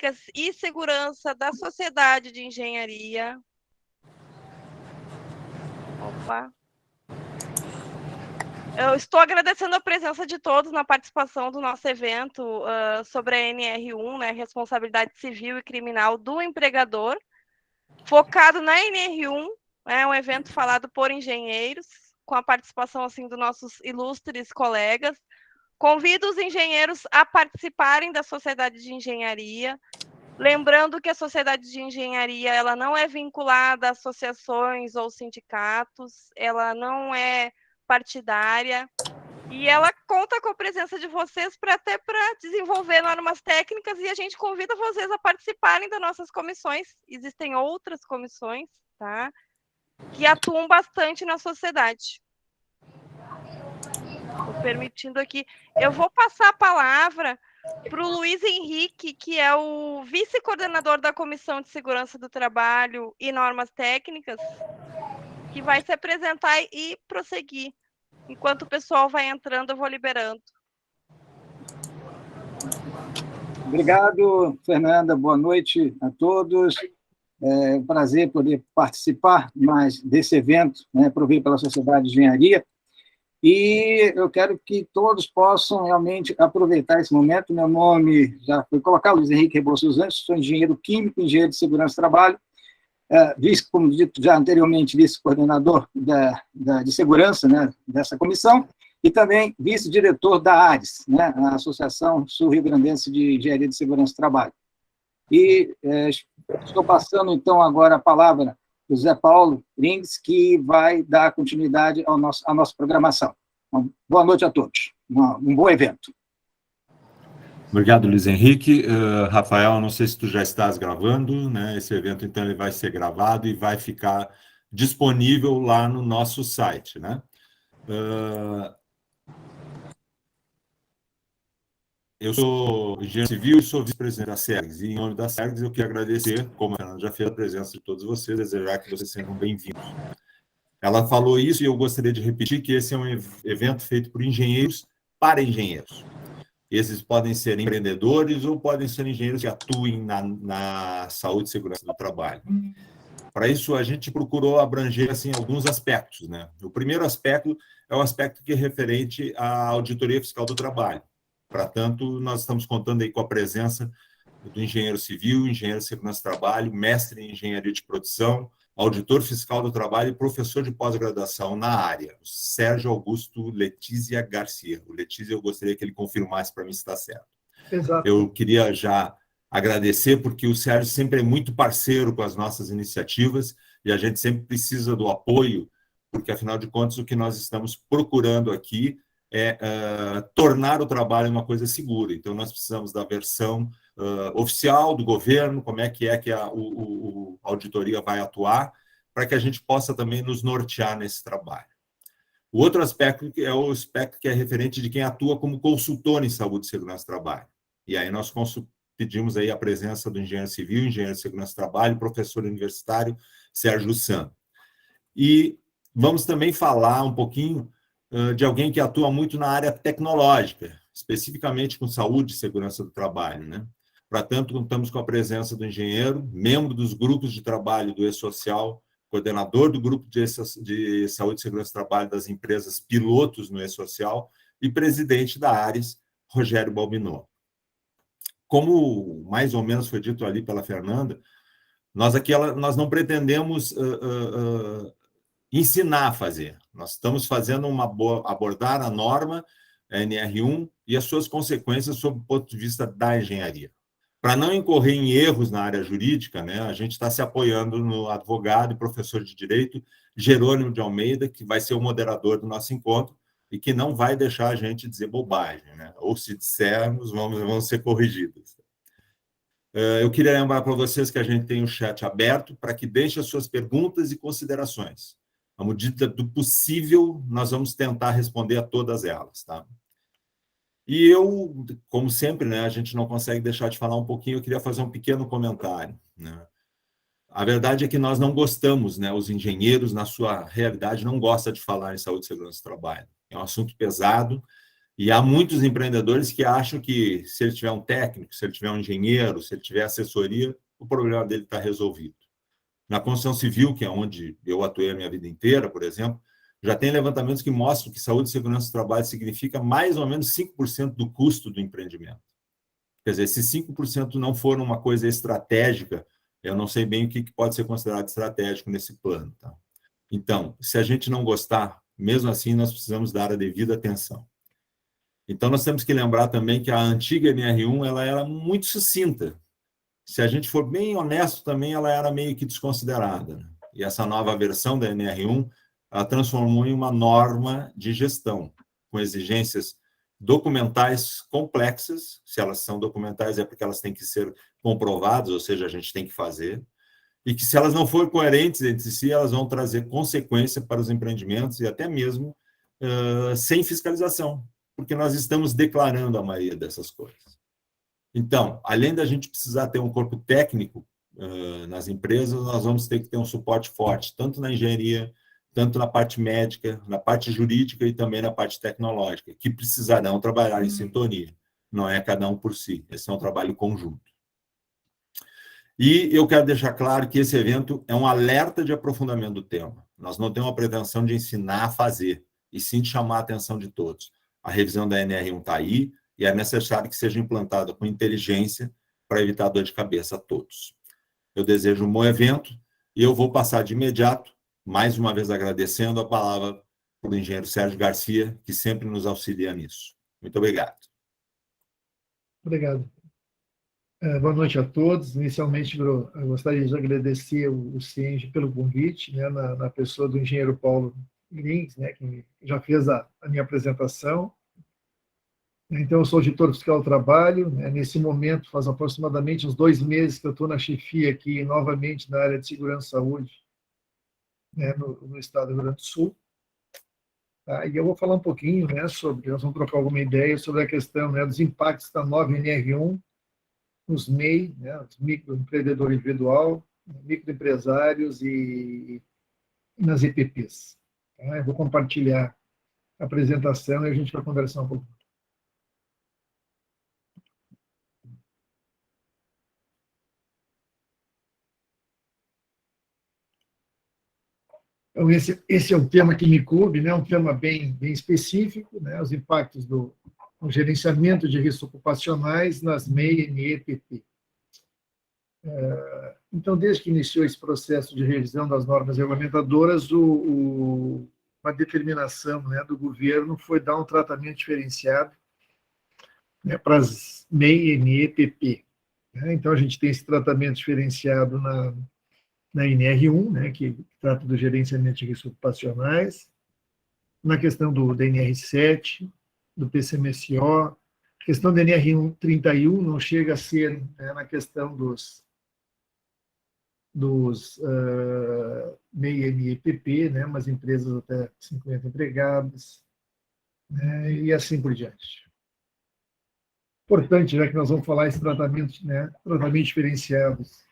técnicas e segurança da Sociedade de Engenharia. Opa. Eu estou agradecendo a presença de todos na participação do nosso evento sobre a NR1, né, Responsabilidade Civil e Criminal do Empregador, focado na NR1, um evento falado por engenheiros, com a participação assim, dos nossos ilustres colegas. Convido os engenheiros a participarem da Sociedade de Engenharia, lembrando que a Sociedade de Engenharia ela não é vinculada a associações ou sindicatos, ela não é partidária, e ela conta com a presença de vocês até para desenvolver normas técnicas, e a gente convida vocês a participarem das nossas comissões. Existem outras comissões, tá? Que atuam bastante na sociedade. Estou permitindo aqui. Eu vou passar a palavra para o Luiz Henrique, que é o vice-coordenador da Comissão de Segurança do Trabalho e Normas Técnicas, que vai se apresentar e prosseguir. Enquanto o pessoal vai entrando, eu vou liberando. Obrigado, Fernanda. Boa noite a todos. É um prazer poder participar mais desse evento, né, promovido pela Sociedade de Engenharia. E eu quero que todos possam realmente aproveitar esse momento. Meu nome já foi colocado, Luiz Henrique Rebouças Anjos, sou engenheiro químico, engenheiro de segurança do trabalho, como dito já anteriormente, vice-coordenador de segurança, né, dessa comissão, e também vice-diretor da ARES, né, a Associação Sul-Rio-Grandense de Engenharia de Segurança do Trabalho. E estou passando, então, agora a palavra do Zé Paulo Rings, que vai dar continuidade à nossa programação. Boa noite a todos. Um bom evento. Obrigado, Luiz Henrique. Rafael, não sei se tu já estás gravando, né? Esse evento, então, ele vai ser gravado e vai ficar disponível lá no nosso site, né? Eu sou engenheiro civil e sou vice-presidente da SERGS. E, em nome da SERGS, eu quero agradecer, como a Fernanda já fez, a presença de todos vocês, desejar que vocês sejam bem-vindos. Ela falou isso e eu gostaria de repetir que esse é um evento feito por engenheiros para engenheiros. Esses podem ser empreendedores ou podem ser engenheiros que atuem na saúde e segurança do trabalho. Para isso, a gente procurou abranger assim, alguns aspectos, né? O primeiro aspecto é o aspecto que é referente à auditoria fiscal do trabalho. Para tanto, nós estamos contando aí com a presença do engenheiro civil, engenheiro de segurança do trabalho, mestre em engenharia de produção, auditor fiscal do trabalho e professor de pós-graduação na área, o Sérgio Augusto Letícia Garcia. O Letícia, eu gostaria que ele confirmasse para mim se está certo. Exato. Eu queria já agradecer, porque o Sérgio sempre é muito parceiro com as nossas iniciativas e a gente sempre precisa do apoio, porque, afinal de contas, o que nós estamos procurando aqui é tornar o trabalho uma coisa segura. Então, nós precisamos da versão oficial do governo, como é que a auditoria vai atuar, para que a gente possa também nos nortear nesse trabalho. O outro aspecto é o aspecto que é referente de quem atua como consultor em saúde e segurança do trabalho. E aí nós pedimos aí a presença do engenheiro civil, engenheiro de segurança do trabalho, professor universitário Sérgio Santos. E vamos também falar um pouquinho de alguém que atua muito na área tecnológica, especificamente com saúde e segurança do trabalho, né? Para tanto, contamos com a presença do engenheiro, membro dos grupos de trabalho do E-Social, coordenador do grupo de saúde e segurança do trabalho das empresas pilotos no E-Social e presidente da ARES, Rogério Balbinot. Como mais ou menos foi dito ali pela Fernanda, nós não pretendemos ensinar a fazer. Nós estamos fazendo abordar a norma, a NR1, e as suas consequências sob o ponto de vista da engenharia. Para não incorrer em erros na área jurídica, né, a gente está se apoiando no advogado e professor de direito Jerônimo de Almeida, que vai ser o moderador do nosso encontro e que não vai deixar a gente dizer bobagem, né? Ou se dissermos, vamos ser corrigidos. Eu queria lembrar para vocês que a gente tem o chat aberto para que deixem as suas perguntas e considerações. À medida do possível, nós vamos tentar responder a todas elas, tá? E eu, como sempre, né, a gente não consegue deixar de falar um pouquinho, eu queria fazer um pequeno comentário, né? A verdade é que nós não gostamos, né, os engenheiros, na sua realidade, não gostam de falar em saúde e segurança do trabalho. É um assunto pesado E há muitos empreendedores que acham que se ele tiver um técnico, se ele tiver um engenheiro, se ele tiver assessoria, o problema dele está resolvido. Na construção civil, que é onde eu atuei a minha vida inteira, por exemplo, já tem levantamentos que mostram que saúde e segurança do trabalho significa mais ou menos 5% do custo do empreendimento. Quer dizer, se 5% não for uma coisa estratégica, eu não sei bem o que pode ser considerado estratégico nesse plano. Tá? Então, se a gente não gostar, mesmo assim, nós precisamos dar a devida atenção. Então, nós temos que lembrar também que a antiga NR1 ela era muito sucinta. Se a gente for bem honesto também, ela era meio que desconsiderada. Né? E essa nova versão da NR1, ela transformou em uma norma de gestão, com exigências documentais complexas. Se elas são documentais é porque elas têm que ser comprovadas, ou seja, a gente tem que fazer. E que se elas não forem coerentes entre si, elas vão trazer consequência para os empreendimentos e até mesmo sem fiscalização, porque nós estamos declarando a maioria dessas coisas. Então, além da gente precisar ter um corpo técnico nas empresas, nós vamos ter que ter um suporte forte, tanto na engenharia, tanto na parte médica, na parte jurídica e também na parte tecnológica, que precisarão trabalhar em sintonia. Não é cada um por si, esse é um trabalho conjunto. E eu quero deixar claro que esse evento é um alerta de aprofundamento do tema. Nós não temos a pretensão de ensinar a fazer, e sim de chamar a atenção de todos. A revisão da NR1 está aí, e é necessário que seja implantada com inteligência para evitar dor de cabeça a todos. Eu desejo um bom evento e eu vou passar de imediato, mais uma vez agradecendo a palavra para o engenheiro Sérgio Garcia, que sempre nos auxilia nisso. Muito obrigado. Obrigado. Boa noite a todos. Inicialmente, eu gostaria de agradecer o CIENG pelo convite, né, na pessoa do engenheiro Paulo Lins, né, que já fez a minha apresentação. Então, eu sou auditor fiscal do trabalho. Né? Nesse momento, faz aproximadamente uns 2 meses que eu estou na chefia aqui, novamente, na área de segurança e saúde, né, no estado do Rio Grande do Sul. Tá? E eu vou falar um pouquinho, né, nós vamos trocar alguma ideia sobre a questão, né, dos impactos da nova NR1 nos MEI, né, os microempreendedor individual, microempresários e nas EPPs. Tá? Eu vou compartilhar a apresentação e a gente vai conversar um pouco. Então, esse é um tema que me coube, né? Um tema bem específico, né? Os impactos do gerenciamento de riscos ocupacionais nas MEI e EPP. Então, desde que iniciou esse processo de revisão das normas regulamentadoras, uma determinação, né, do governo foi dar um tratamento diferenciado, né, para as MEI e EPP. Né? Então, a gente tem esse tratamento diferenciado na NR1, né, que trata do gerenciamento de riscos ocupacionais, na questão da NR7, do PCMSO, a questão da NR31 não chega a ser, né, na questão dos MEI e EPP, né, umas empresas até 50 empregados, né, e assim por diante. Importante, já que nós vamos falar esse tratamento, né, tratamento diferenciados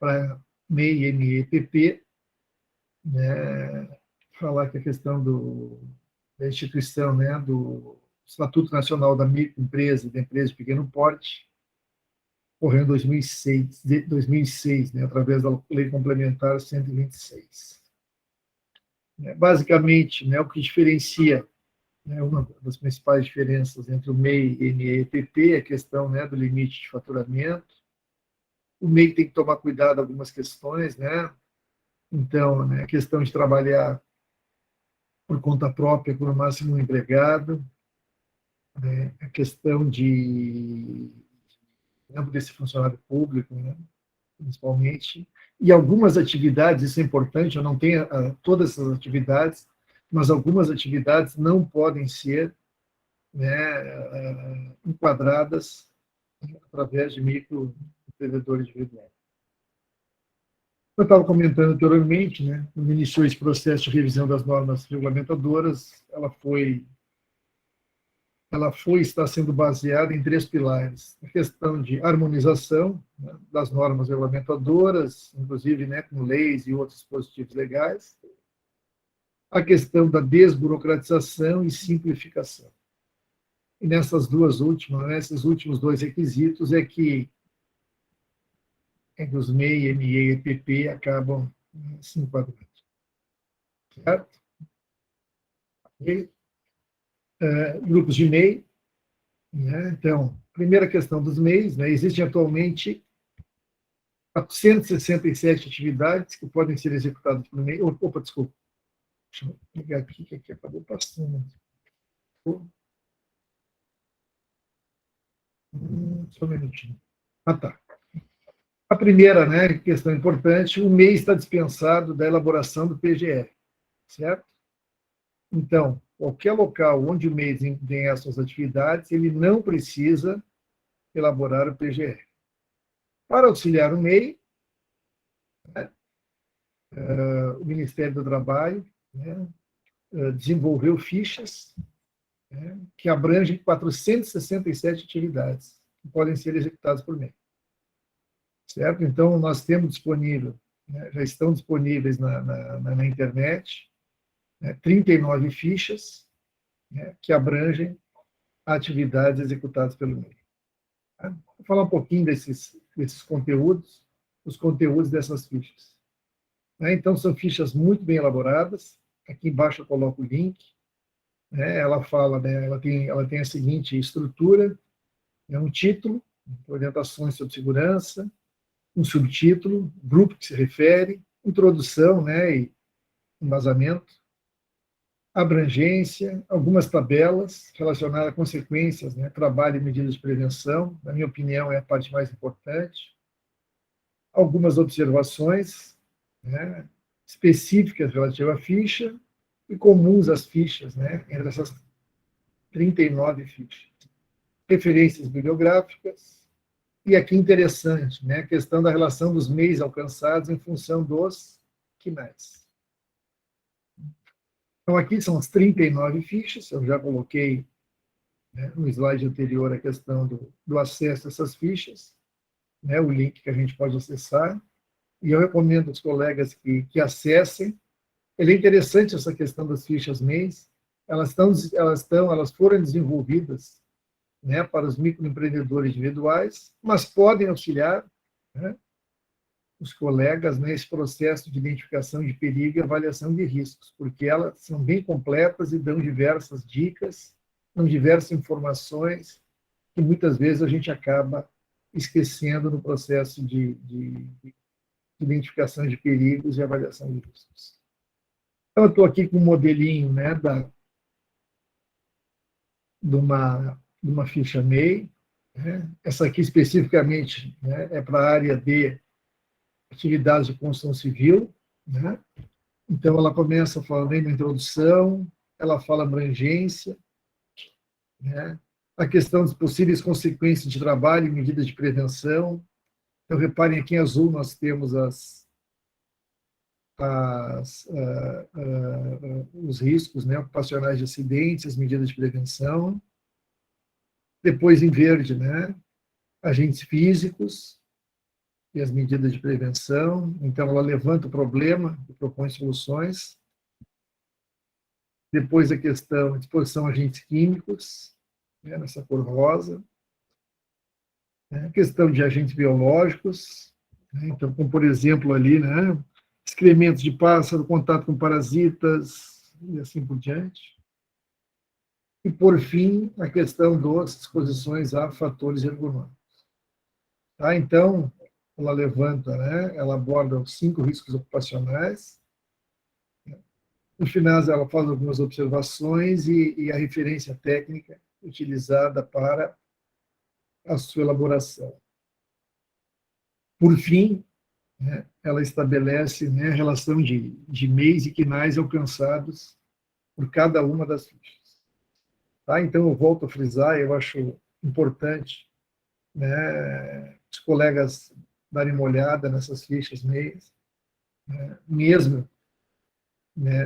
para MEI e EPP, né, falar que a questão da instituição, né, do Estatuto Nacional da Microempresa e da Empresa de Pequeno Porte, ocorreu em 2006, né, através da Lei Complementar 126. Basicamente, né, o que diferencia, né, uma das principais diferenças entre o MEI e a EPP é a questão, né, do limite de faturamento. O MEI tem que tomar cuidado em algumas questões, né? Então, né, a questão de trabalhar por conta própria com o máximo um empregado, né, a questão de desse funcionário público, né, principalmente, e algumas atividades, isso é importante, eu não tenho todas essas atividades, mas algumas atividades não podem ser, né, enquadradas através de microempreendedores individuais. Eu estava comentando anteriormente, né, quando iniciou esse processo de revisão das normas regulamentadoras, ela está sendo baseada em 3 pilares. A questão de harmonização, né, das normas regulamentadoras, inclusive, né, com leis e outros dispositivos legais. A questão da desburocratização e simplificação. e nessas duas últimas, nesses últimos dois requisitos, é que os MEI, ME e PP acabam se enquadrando. Certo? E, grupos de MEI, né? Então, primeira questão dos MEIs, né? Existem atualmente 467 atividades que podem ser executadas por MEI. Opa, desculpa. Deixa eu pegar aqui, que aqui acabou passando. Só um minutinho. Ah, tá. A primeira, né, questão importante, o MEI está dispensado da elaboração do PGR, certo? Então, qualquer local onde o MEI desempenha as suas atividades, ele não precisa elaborar o PGR. Para auxiliar o MEI, né, o Ministério do Trabalho, né, desenvolveu fichas, né, que abrangem 467 atividades que podem ser executadas por MEI. Certo? Então, nós temos disponível, né, já estão disponíveis na internet, né, 39 fichas, né, que abrangem atividades executadas pelo MEI. Tá? Vou falar um pouquinho desses conteúdos, os conteúdos dessas fichas. Né? Então, são fichas muito bem elaboradas. Aqui embaixo eu coloco o link. Né? Ela fala, né, ela tem a seguinte estrutura: é um título, orientações sobre segurança, um subtítulo, grupo que se refere, introdução, né, e embasamento, abrangência, algumas tabelas relacionadas a consequências, né, trabalho e medidas de prevenção, na minha opinião, é a parte mais importante, algumas observações, né, específicas relativas à ficha e comuns às fichas, né, entre essas 39 fichas. Referências bibliográficas. E aqui interessante, né, a questão da relação dos MEIs alcançados em função dos KNAIs. Então, aqui são as 39 fichas, eu já coloquei, né, no slide anterior a questão do acesso a essas fichas, né, o link que a gente pode acessar, e eu recomendo aos colegas que acessem. Ele é interessante essa questão das fichas MEIs, elas foram desenvolvidas, né, para os microempreendedores individuais, mas podem auxiliar, né, os colegas nesse processo de identificação de perigo e avaliação de riscos, porque elas são bem completas e dão diversas dicas, dão diversas informações que muitas vezes a gente acaba esquecendo no processo de identificação de perigos e avaliação de riscos. Então, eu estou aqui com um modelinho, né, de uma ficha MEI, né? Essa aqui especificamente, né, é para a área de atividades de construção civil, né? Então ela começa falando na introdução, ela fala abrangência, né? A questão das possíveis consequências de trabalho e medidas de prevenção. Então reparem aqui em azul nós temos os riscos, né, ocupacionais de acidentes, as medidas de prevenção. Depois, em verde, né, agentes físicos e as medidas de prevenção. Então, ela levanta o problema e propõe soluções. Depois, a questão de exposição a agentes químicos, né, nessa cor rosa. A questão de agentes biológicos. Né, então, como, por exemplo, ali, né, excrementos de pássaro, contato com parasitas e assim por diante. E, por fim, a questão das exposições a fatores ergonômicos. Tá? Então, ela levanta, né? Ela aborda os 5 riscos ocupacionais. No final, ela faz algumas observações e a referência técnica utilizada para a sua elaboração. Por fim, né, ela estabelece, né, a relação de MEIs e KNAIs alcançados por cada uma das fichas. Tá? Então, eu volto a frisar, eu acho importante, né, os colegas darem uma olhada nessas fichas MEIs, né,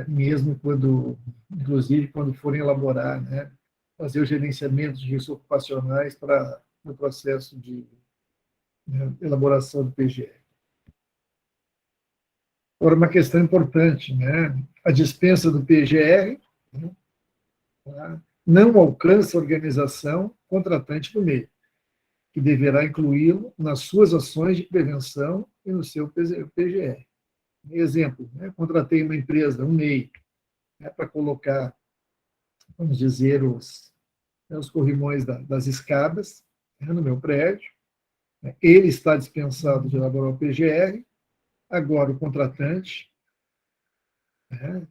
mesmo quando, inclusive, quando forem elaborar, né, fazer o gerenciamento de riscos ocupacionais no processo de, né, elaboração do PGR. Agora, uma questão importante, né, a dispensa do PGR, né, tá? não alcança a organização contratante do MEI, que deverá incluí-lo nas suas ações de prevenção e no seu PGR. Exemplo, né, contratei uma empresa, um MEI, né, para colocar, vamos dizer, os corrimões das escadas, né, no meu prédio. Ele está dispensado de elaborar o PGR. Agora, o contratante, né,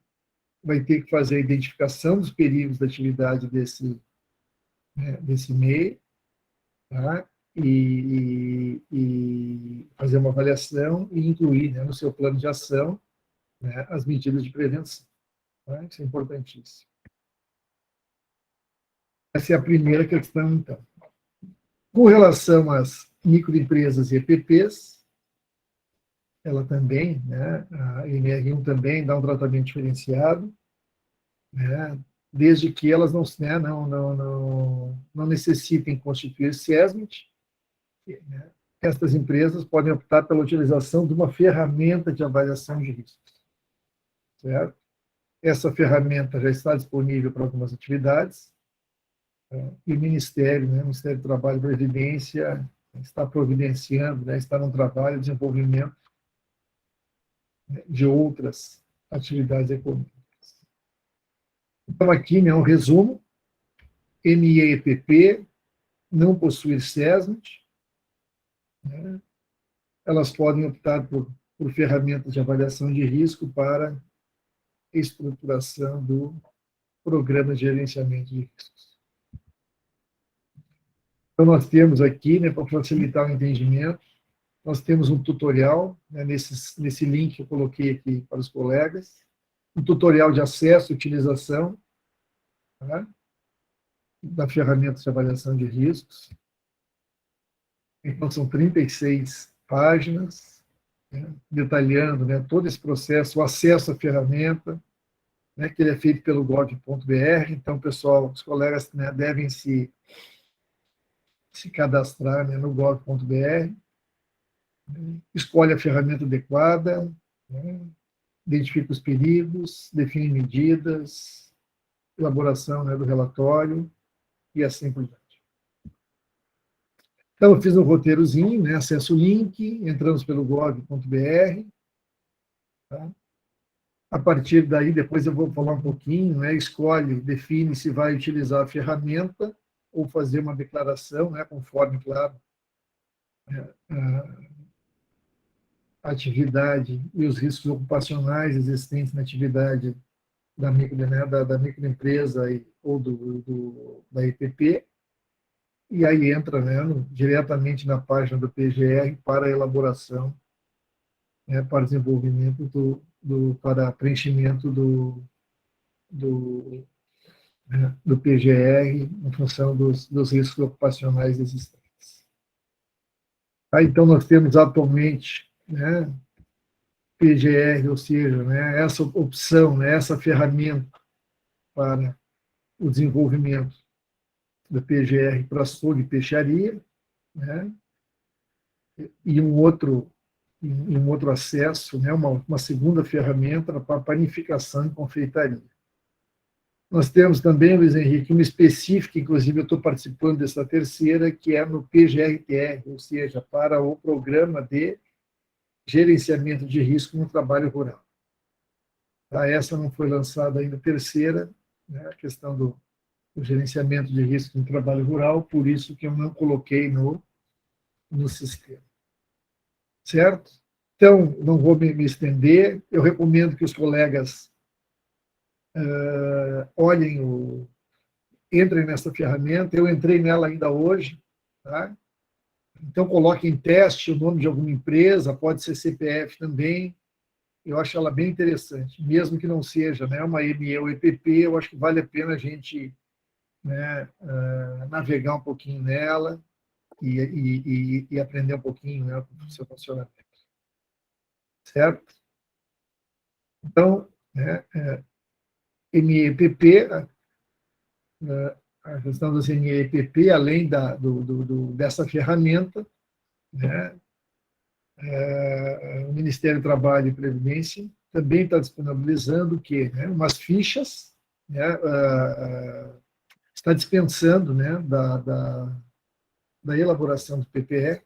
vai ter que fazer a identificação dos perigos da atividade desse MEI, tá? E fazer uma avaliação e incluir, né, no seu plano de ação, né, as medidas de prevenção. Tá? Isso é importantíssimo. Essa é a primeira questão, então. Com relação às microempresas e EPPs, ela também, né, a NR1 também dá um tratamento diferenciado, né, desde que elas não necessitem constituir SESMIT, né. Estas empresas podem optar pela utilização de uma ferramenta de avaliação de riscos. Certo? Essa ferramenta já está disponível para algumas atividades, e o Ministério, né, o Ministério do Trabalho e Previdência, está providenciando, né, está no trabalho de desenvolvimento, né, de outras atividades econômicas. Então, aqui, né, um resumo: NIEPP não possuir SESMIT, né, elas podem optar por ferramentas de avaliação de risco para estruturação do programa de gerenciamento de riscos. Então, nós temos aqui, né, para facilitar o entendimento, nós temos um tutorial, né, nesse link que eu coloquei aqui para os colegas, um tutorial de acesso e utilização, tá, da ferramenta de avaliação de riscos. Então, são 36 páginas, né, detalhando, né, todo esse processo, o acesso à ferramenta, né, que ele é feito pelo gov.br. Então, pessoal, os colegas, né, devem se cadastrar, né, no gov.br, né, escolhe a ferramenta adequada, né, identifica os perigos, define medidas, elaboração, né, do relatório e assim por diante. Então, eu fiz um roteirozinho, né, acesso o link, entramos pelo gov.br. Tá? A partir daí, depois eu vou falar um pouquinho, né, escolhe, define se vai utilizar a ferramenta ou fazer uma declaração, né, conforme, claro, a atividade e os riscos ocupacionais existentes na atividade da microempresa ou da EPP. E aí entra, né, diretamente na página do PGR para a elaboração, né, para desenvolvimento para preenchimento do PGR em função dos riscos ocupacionais existentes. Então, nós temos atualmente, né, PGR, ou seja, né, essa opção, né, essa ferramenta para o desenvolvimento do PGR para açougue e peixaria, né, e um outro acesso, né, uma segunda ferramenta para panificação e confeitaria. Nós temos também, Luiz Henrique, uma específica, inclusive eu estou participando dessa terceira, que é no PGRTR, ou seja, para o Programa de Gerenciamento de Risco no Trabalho Rural. Tá? Essa não foi lançada ainda, a terceira, né, a questão do gerenciamento de risco no trabalho rural, por isso que eu não coloquei no sistema. Certo? Então, não vou me estender, eu recomendo que os colegas entrem nessa ferramenta. Eu entrei nela ainda hoje, tá? Então, coloque em teste o nome de alguma empresa, pode ser CPF também. Eu acho ela bem interessante, mesmo que não seja, né, uma ME ou EPP, eu acho que vale a pena a gente, né, navegar um pouquinho nela e aprender um pouquinho, né, o seu funcionamento. Certo? Então, né, MEPP, a questão das MEPP, além dessa ferramenta, né, o Ministério do Trabalho e Previdência também está disponibilizando o quê? Né, umas fichas, né, está dispensando, né, da elaboração do PPE,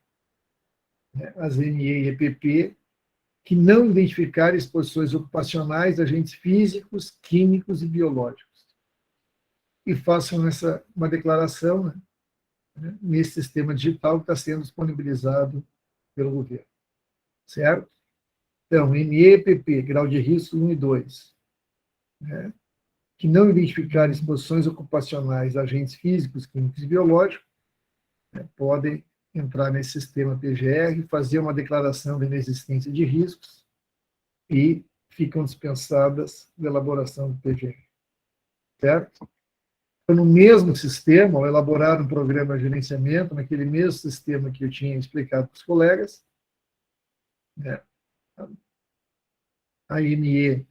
né, as NE e EPP, que não identificarem exposições ocupacionais de agentes físicos, químicos e biológicos. E façam uma declaração, né, nesse sistema digital que está sendo disponibilizado pelo governo. Certo? Então, NE e EPP, grau de risco 1 e 2, né, que não identificarem exposições ocupacionais de agentes físicos, químicos e biológicos, né, podem entrar nesse sistema PGR, fazer uma declaração de inexistência de riscos e ficam dispensadas da elaboração do PGR. Certo? Então, no mesmo sistema, ao elaborar um programa de gerenciamento, naquele mesmo sistema que eu tinha explicado para os colegas, né, a NE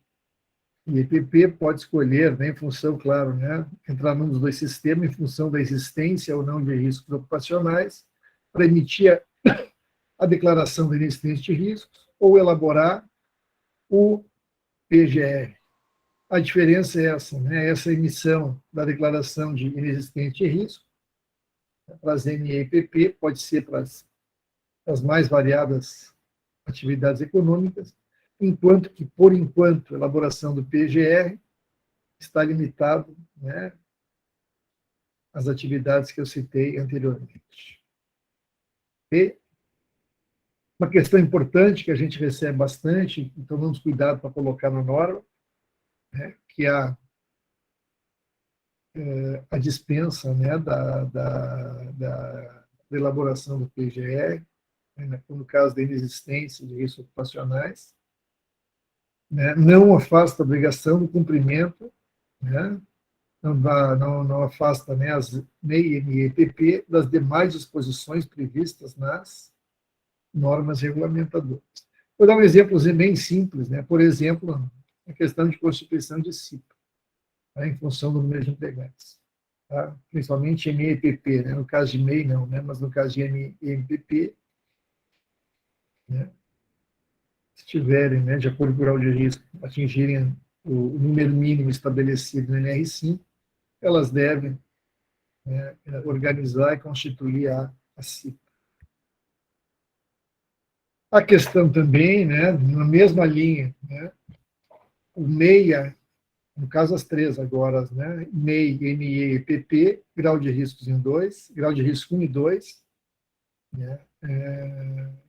e EPP pode escolher, né, em função, claro, né, entrar num dos dois sistemas, em função da existência ou não de riscos ocupacionais, para emitir a declaração de inexistência de riscos ou elaborar o PGR. A diferença é essa, né, essa emissão da declaração de inexistência de risco, para as NE e EPP, pode ser para as mais variadas atividades econômicas, enquanto que, por enquanto, a elaboração do PGR está limitado, né, às atividades que eu citei anteriormente. E uma questão importante que a gente recebe bastante, e tomamos cuidado para colocar na norma, né, que a dispensa, né, da elaboração do PGR, né, no caso da inexistência de riscos ocupacionais, né, não afasta a obrigação do cumprimento, né, não afasta, né, as NEI e EPP das demais disposições previstas nas normas regulamentadoras. Vou dar um exemplo bem simples, né, por exemplo, a questão de constituição de CIPA, tá, em função do número de empregados, tá, principalmente NEI e EPP, né, no caso de MEI não, né, mas no caso de NEI e EPP, né, se tiverem, né, de acordo com o grau de risco, atingirem o número mínimo estabelecido no NR5, elas devem, né, organizar e constituir a CIPA. A questão também, né, na mesma linha, né, o MEIA, no caso as três agora, né, MEI, NE e EPP, grau de riscos em 2, grau de risco 1 e 2, né,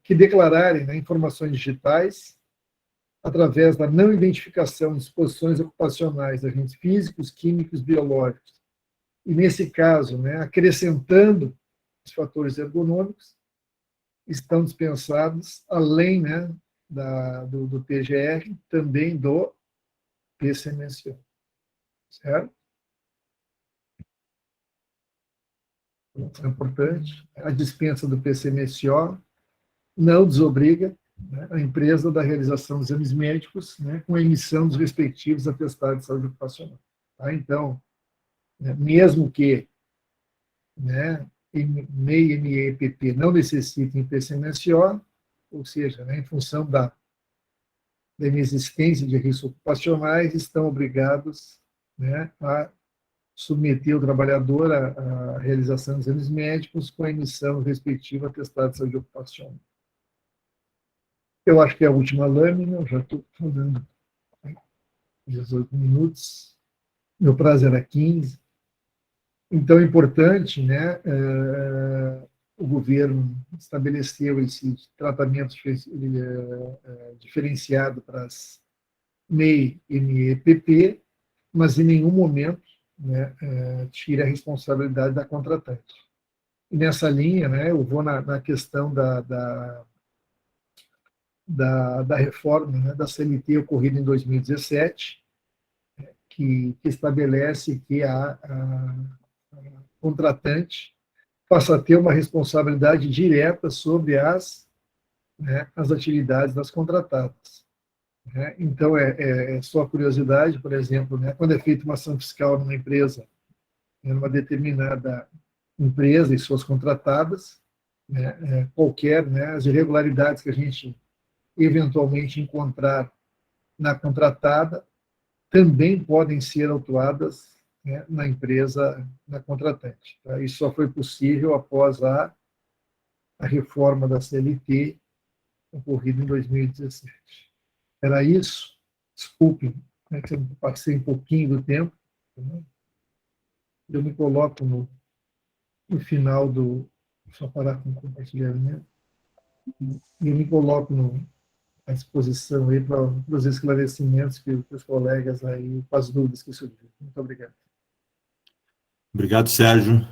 que declararem, né, informações digitais através da não identificação de exposições ocupacionais de agentes físicos, químicos, biológicos. E, nesse caso, né, acrescentando os fatores ergonômicos, estão dispensados, além, né, do PGR, também do PCMSO. Certo? É importante. A dispensa do PCMSO não desobriga, né, a empresa da realização dos exames médicos, né, com a emissão dos respectivos atestados de saúde ocupacional. Tá? Então, né, mesmo que, né, MEI, NE e EPP não necessitem PCMSO, ou seja, né, em função da inexistência de riscos ocupacionais, estão obrigados, né, a submeter o trabalhador à realização dos exames médicos com a emissão do respectivo atestado de saúde ocupacional. Eu acho que é a última lâmina, eu já estou falando 18 minutos, meu prazo era 15. Então, é importante, né, o governo estabeleceu esse tratamento diferenciado para as MEI, NE e EPP, mas em nenhum momento, né, tira a responsabilidade da contratante. E nessa linha, né, eu vou na questão da reforma, né, da CLT ocorrida em 2017, que estabelece que a contratante passa a ter uma responsabilidade direta sobre as atividades das contratadas. Né? Então, só curiosidade, por exemplo, né, quando é feita uma ação fiscal numa empresa, numa determinada empresa e suas contratadas, né, qualquer, né, as irregularidades que a gente eventualmente encontrar na contratada também podem ser autuadas né, na empresa, na contratante. Tá? Isso só foi possível após a reforma da CLT, ocorrida em 2017. Era isso. Desculpe, né, que eu passei um pouquinho do tempo. Né? Eu me coloco no final do... Só parar com o compartilhamento. E eu me coloco à disposição aí para os esclarecimentos que os colegas aí, com as dúvidas que surgiram. Muito obrigado. Obrigado, Sérgio.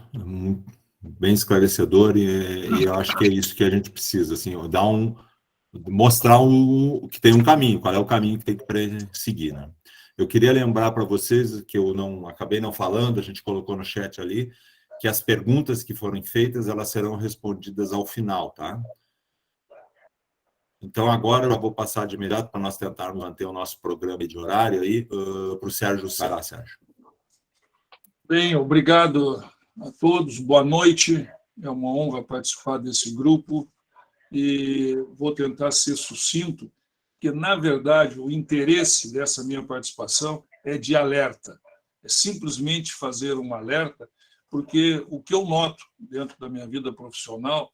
Bem esclarecedor, e eu acho que é isso que a gente precisa, assim, mostrar que tem um caminho, qual é o caminho que tem que seguir, né? Eu queria lembrar para vocês, que eu acabei não falando, a gente colocou no chat ali, que as perguntas que foram feitas, elas serão respondidas ao final, tá? Então, agora eu vou passar de imediato para nós tentarmos manter o nosso programa de horário aí, para o Sérgio. Vai lá, Sérgio. Bem, obrigado a todos, boa noite. É uma honra participar desse grupo e vou tentar ser sucinto, porque, na verdade, o interesse dessa minha participação é de alerta. É simplesmente fazer um alerta, porque o que eu noto dentro da minha vida profissional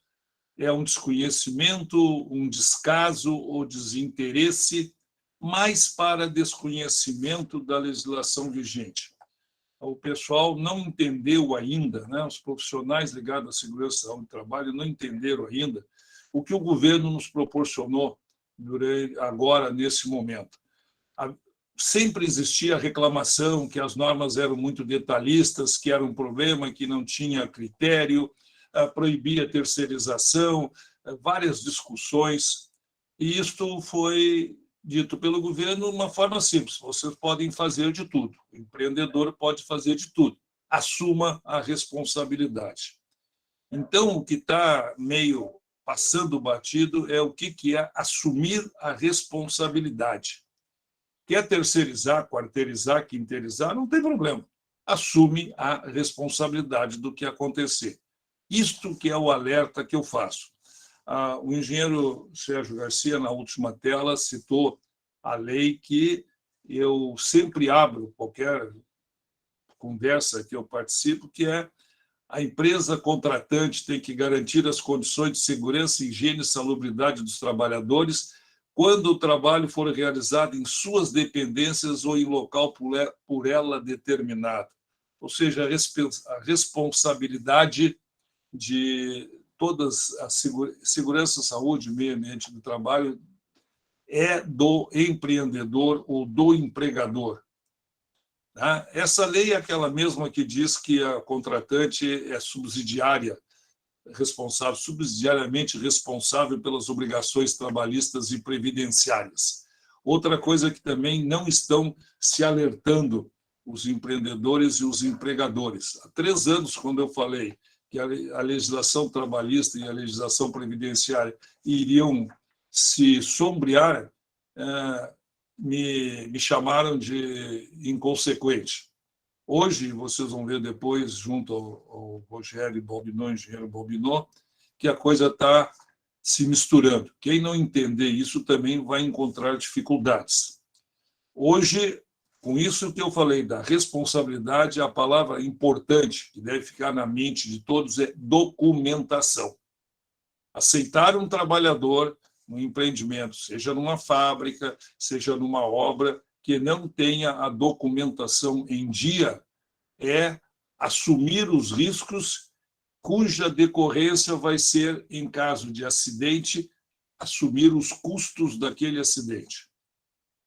é um desconhecimento, um descaso ou desinteresse, mais para desconhecimento da legislação vigente. O pessoal não entendeu ainda, né? Os profissionais ligados à segurança, saúde e trabalho não entenderam ainda o que o governo nos proporcionou agora, nesse momento. Sempre existia a reclamação que as normas eram muito detalhistas, que era um problema, que não tinha critério, proibia a terceirização, várias discussões, e isto foi dito pelo governo de uma forma simples: vocês podem fazer de tudo, o empreendedor pode fazer de tudo, assuma a responsabilidade. Então, o que está meio passando batido é o que é assumir a responsabilidade. Quer terceirizar, quarteirizar, quinteirizar, não tem problema. Assume a responsabilidade do que acontecer. Isto que é o alerta que eu faço. O engenheiro Sérgio Garcia, na última tela, citou a lei que eu sempre abro qualquer conversa que eu participo, que é: a empresa contratante tem que garantir as condições de segurança, higiene e salubridade dos trabalhadores quando o trabalho for realizado em suas dependências ou em local por ela determinado. Ou seja, a responsabilidade de todas a segurança, saúde e meio ambiente do trabalho é do empreendedor ou do empregador. Essa lei é aquela mesma que diz que a contratante é subsidiariamente responsável pelas obrigações trabalhistas e previdenciárias. Outra coisa que também não estão se alertando os empreendedores e os empregadores. Há 3 anos, quando eu falei que a legislação trabalhista e a legislação previdenciária iriam se sombrear, me chamaram de inconsequente. Hoje, vocês vão ver depois, junto ao Rogério Balbinot, engenheiro Balbinot, que a coisa está se misturando. Quem não entender isso também vai encontrar dificuldades. Hoje, com isso que eu falei da responsabilidade, a palavra importante que deve ficar na mente de todos é documentação. Aceitar um trabalhador no empreendimento, seja numa fábrica, seja numa obra, que não tenha a documentação em dia, é assumir os riscos cuja decorrência vai ser, em caso de acidente, assumir os custos daquele acidente.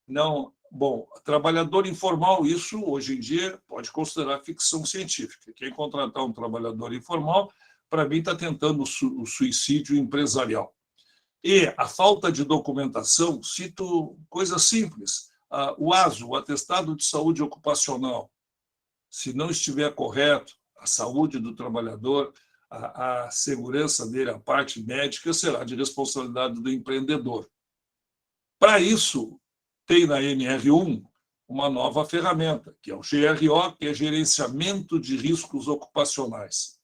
Não, bom, trabalhador informal, isso hoje em dia pode considerar ficção científica. Quem contratar um trabalhador informal, para mim, está tentando o suicídio empresarial. E a falta de documentação, cito coisas simples. O ASO, o Atestado de Saúde Ocupacional, se não estiver correto, a saúde do trabalhador, a segurança dele, a parte médica, será de responsabilidade do empreendedor. Para isso, tem na NR1 uma nova ferramenta, que é o GRO, que é Gerenciamento de Riscos Ocupacionais.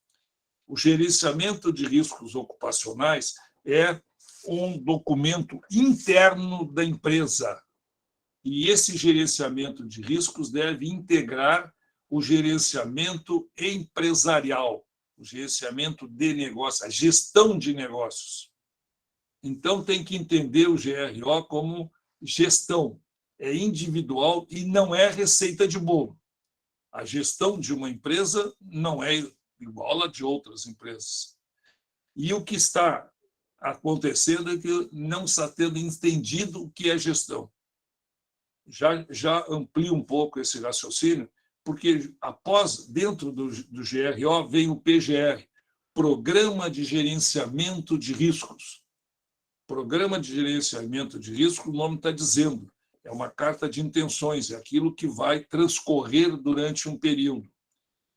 O gerenciamento de riscos ocupacionais é um documento interno da empresa. E esse gerenciamento de riscos deve integrar o gerenciamento empresarial, o gerenciamento de negócios, a gestão de negócios. Então, tem que entender o GRO como gestão. É individual e não é receita de bolo. A gestão de uma empresa não é igual a de outras empresas. E o que está acontecendo é que não está tendo entendido o que é gestão. Já amplio um pouco esse raciocínio, porque dentro do GRO, vem o PGR, Programa de Gerenciamento de Riscos. Programa de Gerenciamento de Risco, o nome está dizendo, é uma carta de intenções, é aquilo que vai transcorrer durante um período.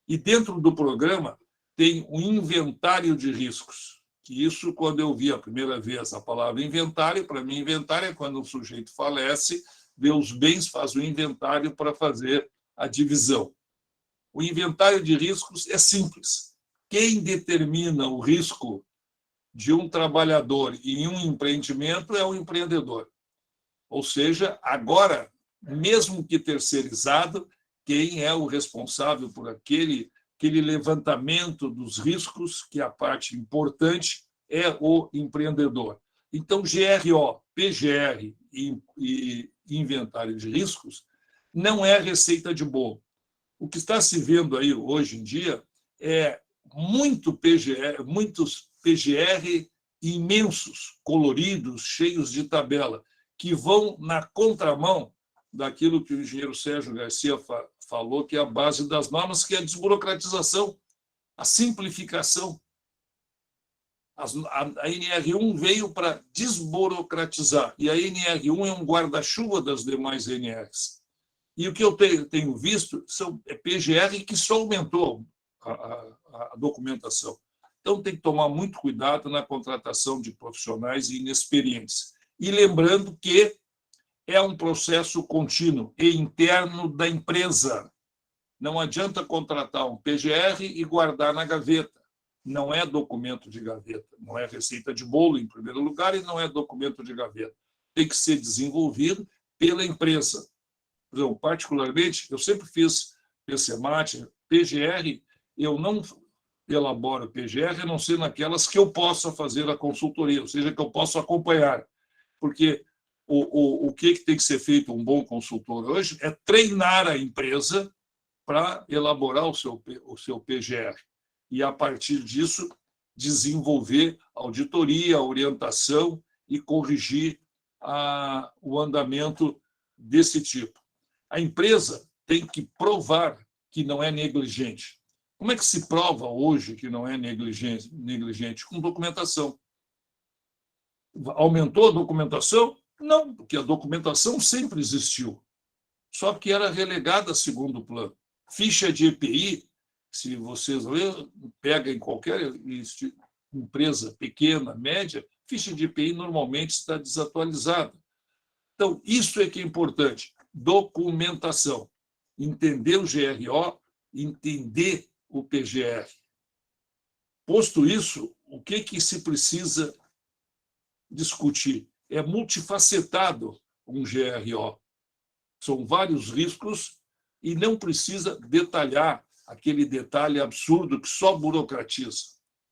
E dentro do programa tem um inventário de riscos, que isso, quando eu vi a primeira vez a palavra inventário, para mim, inventário é quando um sujeito falece, vê os bens, faz o inventário para fazer a divisão. O inventário de riscos é simples. Quem determina o risco de um trabalhador em um empreendimento é o empreendedor. Ou seja, agora, mesmo que terceirizado, quem é o responsável por aquele levantamento dos riscos, que é a parte importante, é o empreendedor. Então, GRO, PGR e inventário de riscos não é receita de bolo. O que está se vendo aí hoje em dia é muitos PGR imensos, coloridos, cheios de tabela, que vão na contramão daquilo que o engenheiro Sérgio Garcia falou, que é a base das normas, que é a desburocratização, a simplificação. A NR1 veio para desburocratizar, e a NR1 é um guarda-chuva das demais NRs. E o que eu tenho visto é PGR que só aumentou a documentação. Então, tem que tomar muito cuidado na contratação de profissionais inexperientes. E lembrando que é um processo contínuo e interno da empresa. Não adianta contratar um PGR e guardar na gaveta. Não é documento de gaveta, não é receita de bolo, em primeiro lugar, e não é documento de gaveta. Tem que ser desenvolvido pela empresa. Por exemplo, particularmente, eu sempre fiz PCMAT, PGR, eu não elaboro PGR, a não ser naquelas que eu possa fazer a consultoria, ou seja, que eu possa acompanhar. Porque o que tem que ser feito um bom consultor hoje é treinar a empresa para elaborar o seu PGR. E, a partir disso, desenvolver auditoria, orientação e corrigir o andamento desse tipo. A empresa tem que provar que não é negligente. Como é que se prova hoje que não é negligente? Com documentação. Aumentou a documentação? Não, porque a documentação sempre existiu, só que era relegada a segundo plano. Ficha de EPI, se vocês pegam em qualquer empresa pequena, média, ficha de EPI normalmente está desatualizada. Então, isso é que é importante. Documentação. Entender o GRO, entender o PGR. Posto isso, o que se precisa discutir? É multifacetado um GRO. São vários riscos e não precisa detalhar aquele detalhe absurdo que só burocratiza.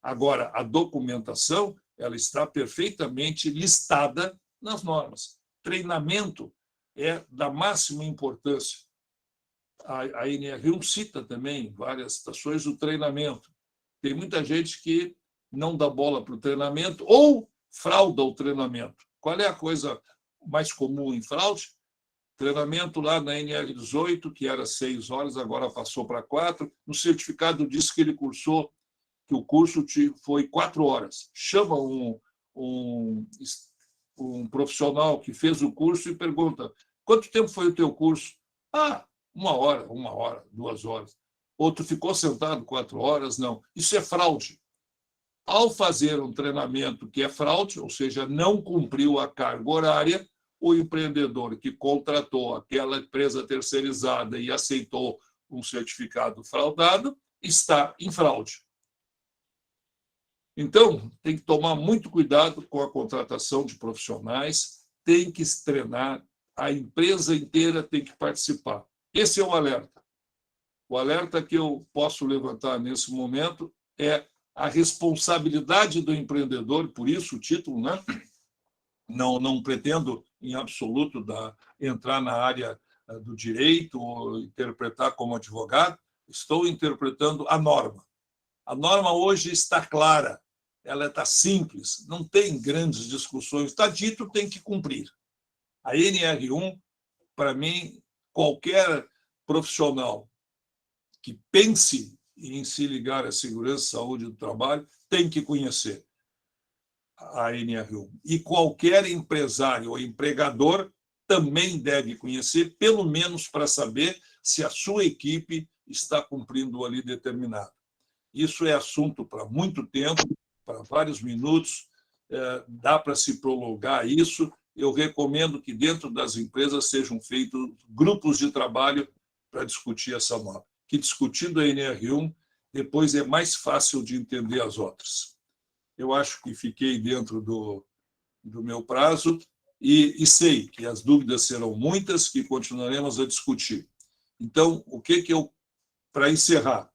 Agora, a documentação ela está perfeitamente listada nas normas. Treinamento é da máxima importância. A NR1 cita também em várias citações o treinamento. Tem muita gente que não dá bola para o treinamento ou frauda o treinamento. Qual é a coisa mais comum em fraude? Treinamento lá na NR18, que era 6 horas, agora passou para 4. No certificado diz que ele cursou, que o curso foi 4 horas. Chama um profissional que fez o curso e pergunta: quanto tempo foi o teu curso? 1 hora, 2 horas. Outro ficou sentado 4 horas? Não. Isso é fraude. Ao fazer um treinamento que é fraude, ou seja, não cumpriu a carga horária, o empreendedor que contratou aquela empresa terceirizada e aceitou um certificado fraudado está em fraude. Então, tem que tomar muito cuidado com a contratação de profissionais, tem que se treinar, a empresa inteira tem que participar. Esse é o alerta. O alerta que eu posso levantar nesse momento é a responsabilidade do empreendedor, por isso o título, né? Não pretendo, em absoluto, entrar na área do direito ou interpretar como advogado, estou interpretando a norma. A norma hoje está clara, ela está simples, não tem grandes discussões, está dito, tem que cumprir. A NR1, para mim, qualquer profissional que pense em se ligar à segurança e saúde do trabalho tem que conhecer a NR1. E qualquer empresário ou empregador também deve conhecer, pelo menos para saber se a sua equipe está cumprindo ali determinado. Isso é assunto para muito tempo, para vários minutos, dá para se prolongar isso. Eu recomendo que dentro das empresas sejam feitos grupos de trabalho para discutir essa norma. Que discutindo a NR1, depois é mais fácil de entender as outras. Eu acho que fiquei dentro do meu prazo e sei que as dúvidas serão muitas, que continuaremos a discutir. Então, para encerrar,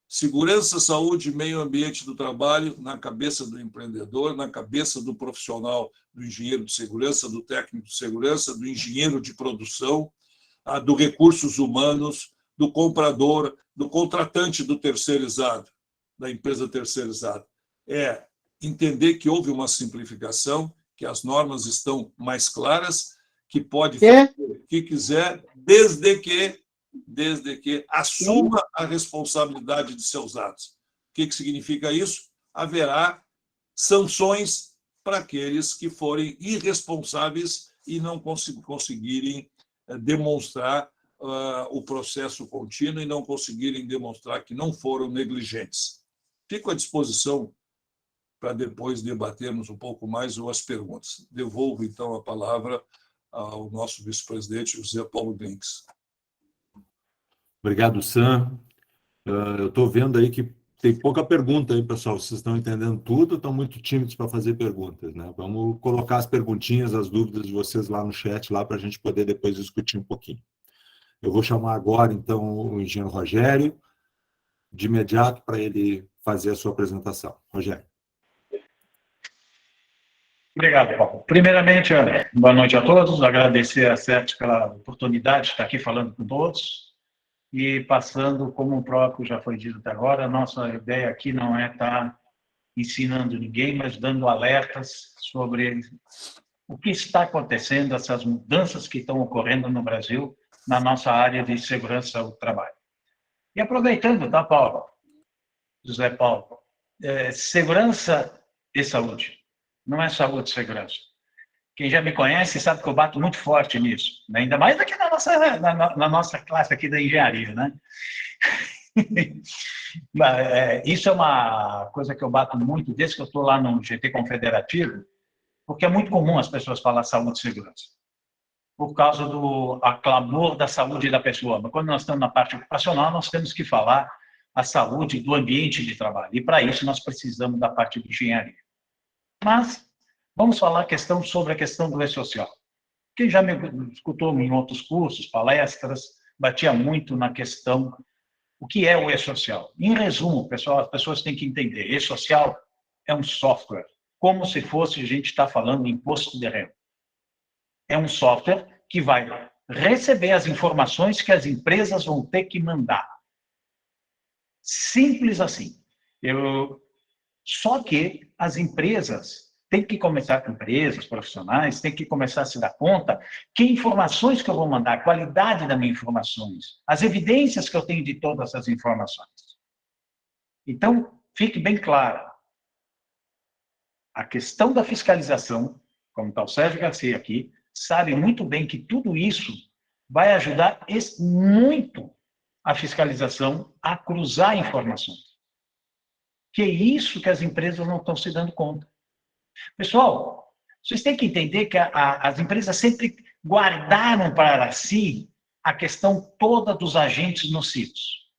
segurança, saúde e meio ambiente do trabalho na cabeça do empreendedor, na cabeça do profissional, do engenheiro de segurança, do técnico de segurança, do engenheiro de produção, do recursos humanos, do comprador, do contratante do terceirizado, da empresa terceirizada. É entender que houve uma simplificação, que as normas estão mais claras, que pode fazer o que quiser, desde que assuma a responsabilidade de seus atos. O que significa isso? Haverá sanções para aqueles que forem irresponsáveis e não conseguirem demonstrar o processo contínuo e não conseguirem demonstrar que não foram negligentes. Fico à disposição para depois debatermos um pouco mais as perguntas. Devolvo, então, a palavra ao nosso vice-presidente, José Paulo Glinks. Obrigado, Sam. Eu estou vendo aí que tem pouca pergunta aí, pessoal. Vocês estão entendendo tudo, estão muito tímidos para fazer perguntas, né? Vamos colocar as perguntinhas, as dúvidas de vocês lá no chat, lá para a gente poder depois discutir um pouquinho. Eu vou chamar agora, então, o engenheiro Rogério, de imediato, para ele fazer a sua apresentação. Rogério. Obrigado, Paulo. Primeiramente, boa noite a todos. Agradecer a CERT pela oportunidade de estar aqui falando com todos. E passando, como o próprio já foi dito até agora, a nossa ideia aqui não é estar ensinando ninguém, mas dando alertas sobre o que está acontecendo, essas mudanças que estão ocorrendo no Brasil, na nossa área de segurança do trabalho. E aproveitando, tá, Paulo? José Paulo, segurança e saúde. Não é saúde e segurança. Quem já me conhece sabe que eu bato muito forte nisso, né? Ainda mais aqui na nossa classe aqui da engenharia, né? Isso é uma coisa que eu bato muito desde que eu estou lá no GT Confederativo, porque é muito comum as pessoas falar saúde e segurança, por causa do clamor da saúde da pessoa. Mas quando nós estamos na parte ocupacional, nós temos que falar a saúde do ambiente de trabalho. E para isso nós precisamos da parte de engenharia. Mas vamos falar sobre a questão do E-Social. Quem já me escutou em outros cursos, palestras, batia muito na questão o que é o E-Social. Em resumo, pessoal, as pessoas têm que entender, E-Social é um software, como se fosse a gente está falando em imposto de renda. É um software que vai receber as informações que as empresas vão ter que mandar. Simples assim. Só que as empresas têm que começar, empresas, profissionais, têm que começar a se dar conta que informações que eu vou mandar, a qualidade das minhas informações, as evidências que eu tenho de todas essas informações. Então, fique bem claro. A questão da fiscalização, como está o Sérgio Garcia aqui, sabe muito bem que tudo isso vai ajudar muito a fiscalização a cruzar informações. Que é isso que as empresas não estão se dando conta. Pessoal, vocês têm que entender que as empresas sempre guardaram para si a questão toda dos agentes nocivos.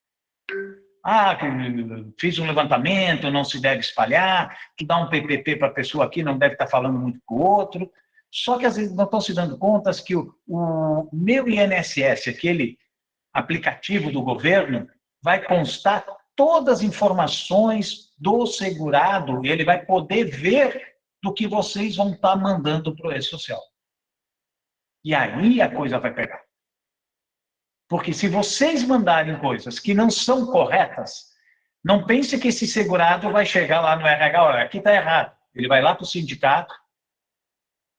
Fiz um levantamento, não se deve espalhar, que dá um PPP para a pessoa aqui, não deve estar falando muito com o outro. Só que às vezes não estão se dando conta que o meu INSS, aplicativo do governo, vai constar todas as informações do segurado, ele vai poder ver do que vocês vão estar mandando para o E-Social. E aí a coisa vai pegar. Porque se vocês mandarem coisas que não são corretas, não pense que esse segurado vai chegar lá no RH, olha, aqui está errado. Ele vai lá para o sindicato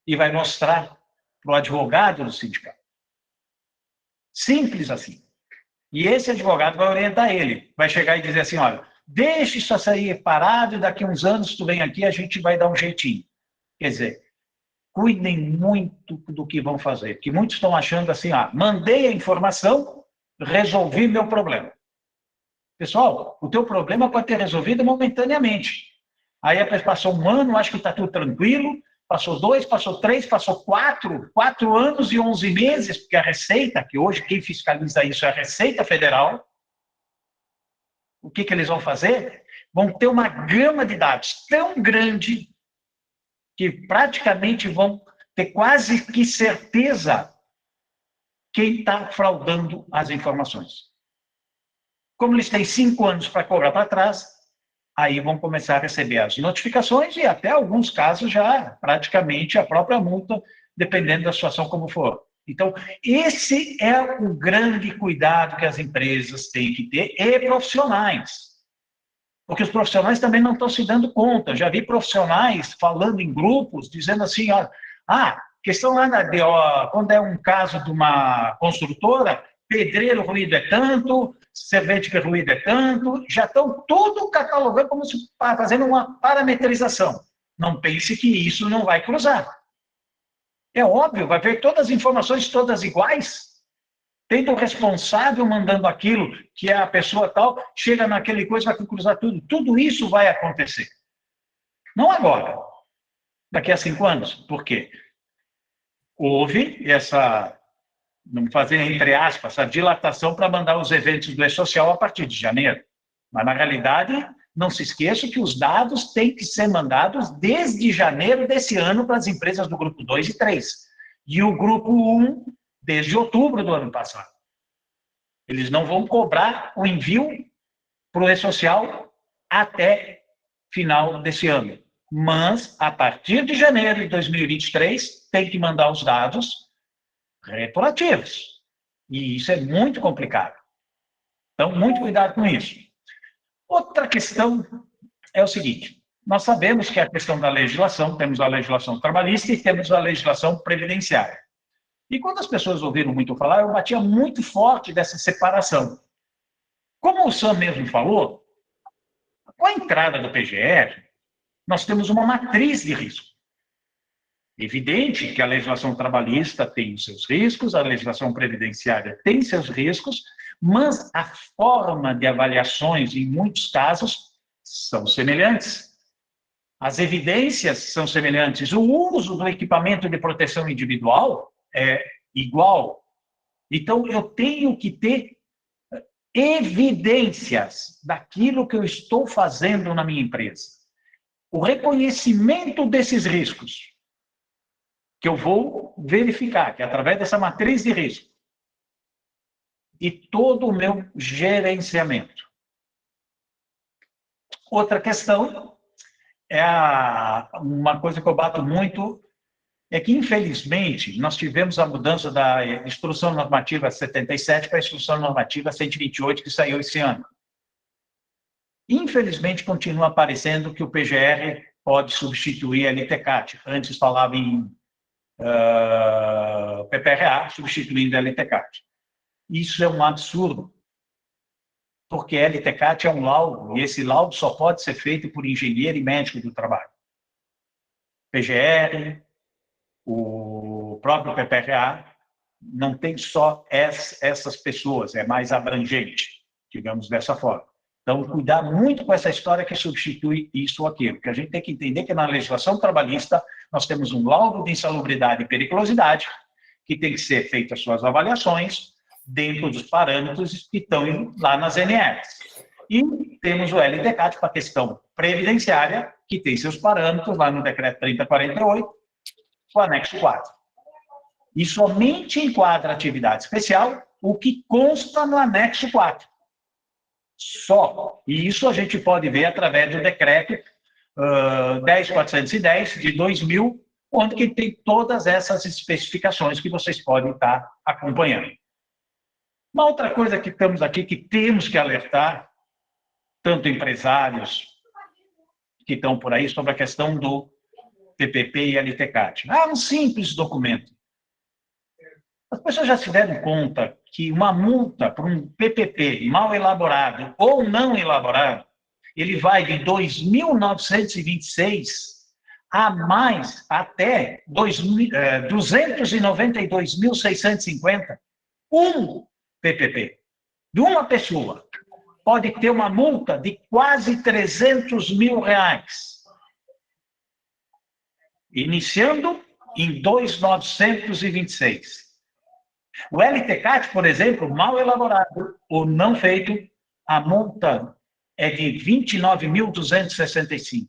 e vai mostrar para o advogado do sindicato. Simples assim. E esse advogado vai orientar ele. Vai chegar e dizer assim, olha, deixa isso sair parado e daqui a uns anos tu vem aqui e a gente vai dar um jeitinho. Quer dizer, cuidem muito do que vão fazer. Porque muitos estão achando assim, mandei a informação, resolvi meu problema. Pessoal, o teu problema pode ter resolvido momentaneamente. Aí passou um ano, acho que está tudo tranquilo, passou 2, passou 3, passou 4 anos e 11 meses, porque a Receita, que hoje quem fiscaliza isso é a Receita Federal, o que eles vão fazer? Vão ter uma gama de dados tão grande que praticamente vão ter quase que certeza quem está fraudando as informações. Como eles têm 5 anos para cobrar para trás, aí vão começar a receber as notificações e até alguns casos já praticamente a própria multa, dependendo da situação como for. Então, esse é o grande cuidado que as empresas têm que ter e profissionais. Porque os profissionais também não estão se dando conta. Já vi profissionais falando em grupos, dizendo assim, questão lá, quando é um caso de uma construtora, pedreiro ruído é tanto, servente que ruído é tanto, já estão tudo catalogando como se fazendo uma parametrização. Não pense que isso não vai cruzar. É óbvio, vai ver todas as informações todas iguais, tendo o responsável mandando aquilo, que é a pessoa tal, chega naquele coisa, vai cruzar tudo. Tudo isso vai acontecer. Não agora, daqui a 5 anos. Por quê? Houve essa, vamos fazer entre aspas, essa dilatação para mandar os eventos do E-Social a partir de janeiro. Mas, na realidade, não se esqueça que os dados têm que ser mandados desde janeiro desse ano para as empresas do grupo 2 e 3. E o grupo 1, desde outubro do ano passado. Eles não vão cobrar o envio para o E-Social até final desse ano. Mas, a partir de janeiro de 2023, tem que mandar os dados retroativos. E isso é muito complicado. Então, muito cuidado com isso. Outra questão é o seguinte, nós sabemos que a questão da legislação, temos a legislação trabalhista e temos a legislação previdenciária. E quando as pessoas ouviram muito falar, eu batia muito forte dessa separação. Como o Sam mesmo falou, com a entrada do PGR, nós temos uma matriz de risco. Evidente que a legislação trabalhista tem os seus riscos, a legislação previdenciária tem seus riscos, mas a forma de avaliações, em muitos casos, são semelhantes. As evidências são semelhantes. O uso do equipamento de proteção individual é igual. Então, eu tenho que ter evidências daquilo que eu estou fazendo na minha empresa. O reconhecimento desses riscos, que eu vou verificar, que é através dessa matriz de risco, e todo o meu gerenciamento. Outra questão é uma coisa que eu bato muito, é que, infelizmente, nós tivemos a mudança da Instrução Normativa 77 para a Instrução Normativa 128, que saiu esse ano. Infelizmente, continua aparecendo que o PGR pode substituir a LTCAT. Antes falava em PPRA, substituindo a LTCAT. Isso é um absurdo, porque a LTCAT é um laudo, e esse laudo só pode ser feito por engenheiro e médico do trabalho. PGR, o próprio PPRA, não tem só essas pessoas, é mais abrangente, digamos dessa forma. Então, cuidar muito com essa história que substitui isso ou aquilo, porque a gente tem que entender que na legislação trabalhista nós temos um laudo de insalubridade e periculosidade, que tem que ser feitas suas avaliações dentro dos parâmetros que estão lá nas NRs. E temos o LTCAT para a questão previdenciária, que tem seus parâmetros lá no decreto 3048, o anexo 4. E somente enquadra atividade especial o que consta no anexo 4. Só. E isso a gente pode ver através do decreto 10.410 de 2000, onde que tem todas essas especificações que vocês podem estar acompanhando. Uma outra coisa que estamos aqui, que temos que alertar, tanto empresários que estão por aí, sobre a questão do PPP e LTCAT. Um simples documento. As pessoas já se deram conta que uma multa por um PPP mal elaborado ou não elaborado, ele vai de 2.926 a mais até 292.650, um PPP. De uma pessoa pode ter uma multa de quase 300 mil reais. Iniciando em 2.926. O LTCAT, por exemplo, mal elaborado ou não feito, a multa é de 29.265.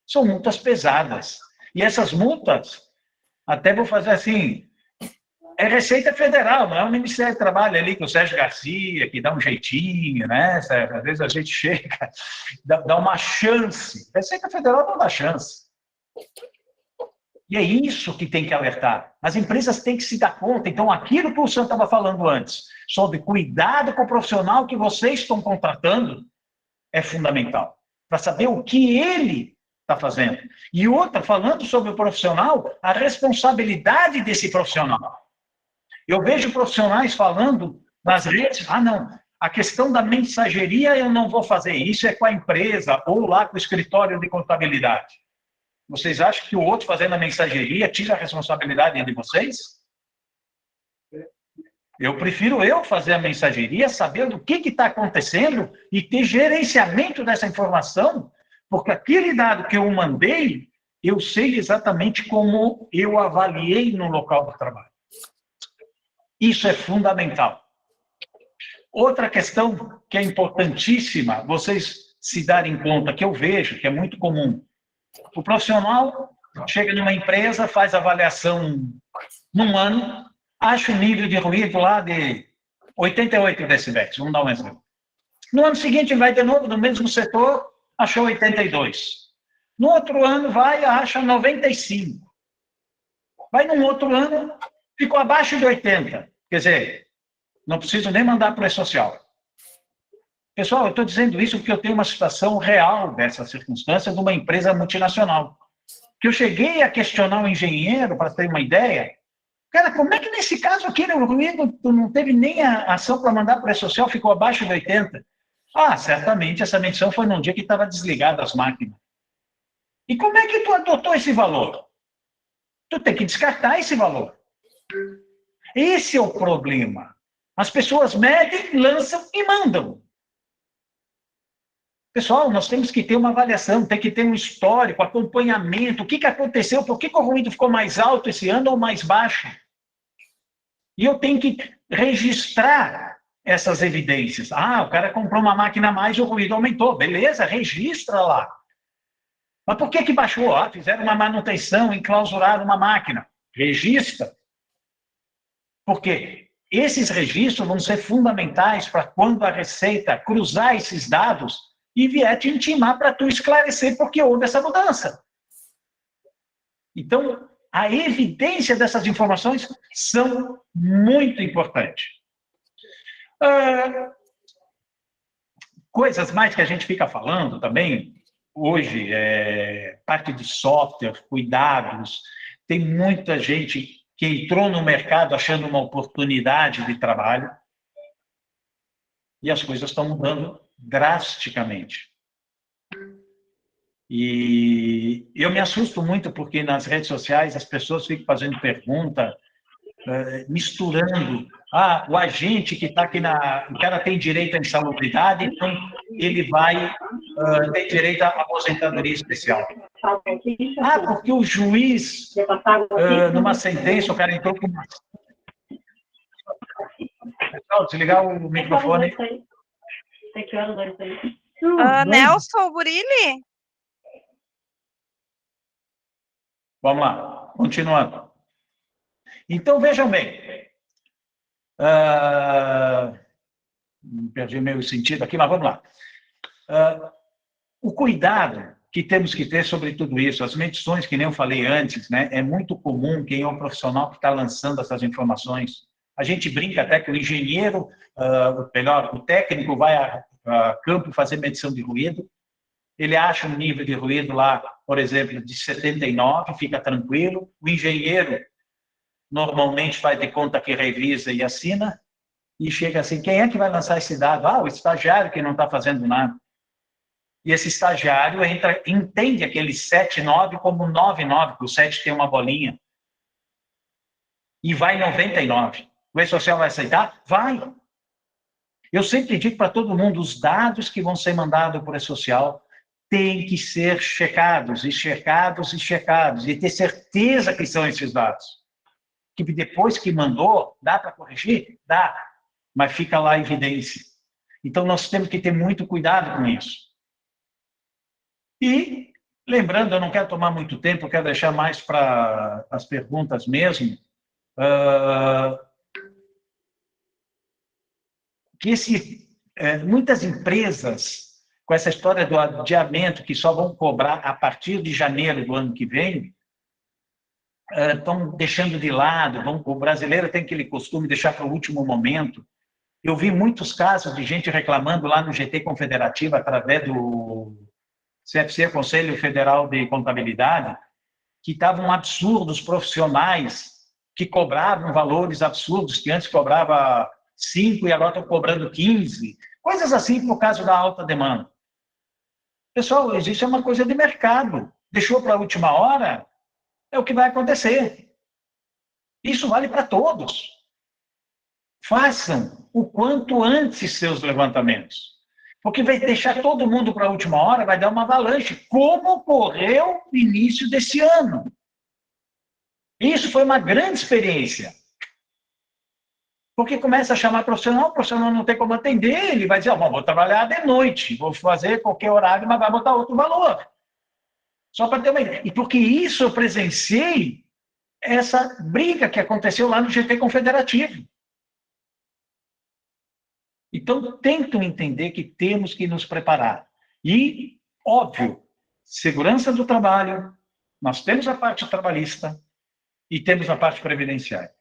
São multas pesadas. E essas multas, até vou fazer assim, é Receita Federal, não é o Ministério do Trabalho ali com o Sérgio Garcia, que dá um jeitinho, né? Às vezes a gente chega, dá uma chance. Receita Federal não dá chance. E é isso que tem que alertar. As empresas têm que se dar conta. Então, aquilo que o senhor estava falando antes, sobre cuidado com o profissional que vocês estão contratando, é fundamental. Para saber o que ele está fazendo. E outra, falando sobre o profissional, a responsabilidade desse profissional. Eu vejo profissionais falando nas redes, não, a questão da mensageria eu não vou fazer, isso é com a empresa ou lá com o escritório de contabilidade. Vocês acham que o outro fazendo a mensageria tira a responsabilidade de vocês? Eu prefiro eu fazer a mensageria, saber do que está acontecendo e ter gerenciamento dessa informação, porque aquele dado que eu mandei, eu sei exatamente como eu avaliei no local do trabalho. Isso é fundamental. Outra questão que é importantíssima, vocês se darem conta, que eu vejo, que é muito comum. O profissional chega numa empresa, faz avaliação num ano, acha um nível de ruído lá de 88 decibéis, vamos dar um exemplo. No ano seguinte, vai de novo, no mesmo setor, achou 82. No outro ano, vai e acha 95. Vai num outro ano, ficou abaixo de 80. Quer dizer, não preciso nem mandar para o E-Social. Pessoal, eu estou dizendo isso porque eu tenho uma situação real dessa circunstância de uma empresa multinacional. Que eu cheguei a questionar o engenheiro, para ter uma ideia. Cara, como é que nesse caso aqui, o ruído não teve nem a ação para mandar para o E-Social, ficou abaixo de 80? Certamente essa medição foi num dia que estava desligada as máquinas. E como é que tu adotou esse valor? Tu tem que descartar esse valor. Esse é o problema. As pessoas medem, lançam e mandam. Pessoal, nós temos que ter uma avaliação, tem que ter um histórico, acompanhamento, o que aconteceu, por que o ruído ficou mais alto esse ano ou mais baixo. E eu tenho que registrar essas evidências. O cara comprou uma máquina a mais e o ruído aumentou. Beleza, registra lá. Mas por que baixou? Fizeram uma manutenção, enclausuraram uma máquina. Registra. Porque esses registros vão ser fundamentais para quando a Receita cruzar esses dados e vier te intimar para tu esclarecer por que houve essa mudança. Então, a evidência dessas informações são muito importantes. Coisas mais que a gente fica falando também, hoje, parte de software, cuidados, tem muita gente que entrou no mercado achando uma oportunidade de trabalho e as coisas estão mudando drasticamente. E eu me assusto muito porque nas redes sociais as pessoas ficam fazendo pergunta, misturando. O agente que está aqui o cara tem direito à insalubridade, então ele vai ter direito à aposentadoria especial. Porque o juiz, numa sentença, o cara entrou com... Pessoal, desligar o microfone. Nelson Burilli? Vamos lá, continuando. Então, vejam bem, Perdi meio sentido aqui, mas vamos lá. O cuidado que temos que ter sobre tudo isso, as medições, que nem eu falei antes, né, é muito comum quem é o profissional que está lançando essas informações. A gente brinca até que o engenheiro, melhor, o técnico vai a campo fazer medição de ruído, ele acha um nível de ruído lá, por exemplo, de 79, fica tranquilo. O engenheiro normalmente faz de conta que revisa e assina, e chega assim, quem é que vai lançar esse dado? O estagiário que não está fazendo nada. E esse estagiário entende aquele 7,9 como 9,9, porque o 7 tem uma bolinha. E vai 99. O E-Social vai aceitar? Vai. Eu sempre digo para todo mundo, os dados que vão ser mandados por E-Social têm que ser checados, e checados, e checados, e ter certeza que são esses dados. Que depois que mandou, dá para corrigir? Dá, mas fica lá a evidência. Então, nós temos que ter muito cuidado com isso. E, lembrando, eu não quero tomar muito tempo, eu quero deixar mais para as perguntas mesmo, que muitas empresas, com essa história do adiamento, que só vão cobrar a partir de janeiro do ano que vem, estão deixando de lado, o brasileiro tem aquele costume de deixar para o último momento. Eu vi muitos casos de gente reclamando lá no GT Confederativo, através do CFC, Conselho Federal de Contabilidade, que estavam absurdos profissionais que cobravam valores absurdos, que antes cobrava 5 e agora estão cobrando 15. Coisas assim por causa da alta demanda. Pessoal, existe uma coisa de mercado. Deixou para a última hora, é o que vai acontecer. Isso vale para todos. Façam o quanto antes seus levantamentos. Porque vai deixar todo mundo para a última hora, vai dar uma avalanche, como ocorreu no início desse ano. Isso foi uma grande experiência. Porque começa a chamar profissional, o profissional não tem como atender, ele vai dizer, vou trabalhar de noite, vou fazer qualquer horário, mas vai botar outro valor. Só para ter uma ideia. E porque isso eu presenciei essa briga que aconteceu lá no GT Confederativo. Então, tentam entender que temos que nos preparar. E, óbvio, segurança do trabalho, nós temos a parte trabalhista e temos a parte previdenciária.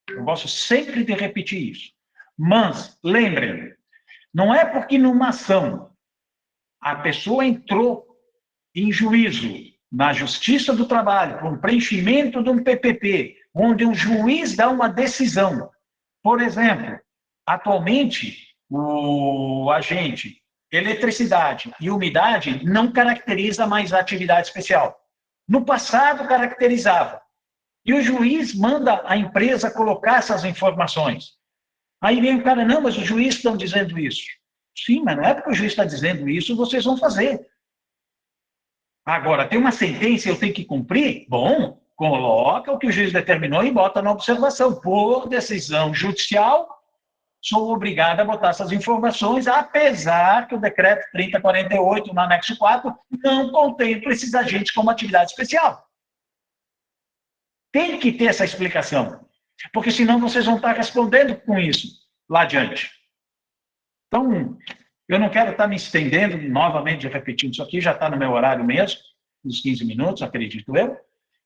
Eu gosto sempre de repetir isso. Mas, lembrem, não é porque numa ação a pessoa entrou em juízo na Justiça do Trabalho, com preenchimento de um PPP, onde um juiz dá uma decisão. Por exemplo, atualmente, o agente eletricidade e umidade não caracteriza mais a atividade especial. No passado, caracterizava. E o juiz manda a empresa colocar essas informações. Aí vem o cara, não, mas os juízes estão dizendo isso. Sim, mas não é porque o juiz está dizendo isso, vocês vão fazer. Agora, tem uma sentença, eu tenho que cumprir? Bom, coloca o que o juiz determinou e bota na observação. Por decisão judicial, sou obrigado a botar essas informações, apesar que o decreto 3048, no anexo 4, não contempla esses agentes como atividade especial. Tem que ter essa explicação, porque senão vocês vão estar respondendo com isso lá adiante. Então, eu não quero estar me estendendo novamente, repetindo isso aqui, já está no meu horário mesmo, uns 15 minutos, acredito eu,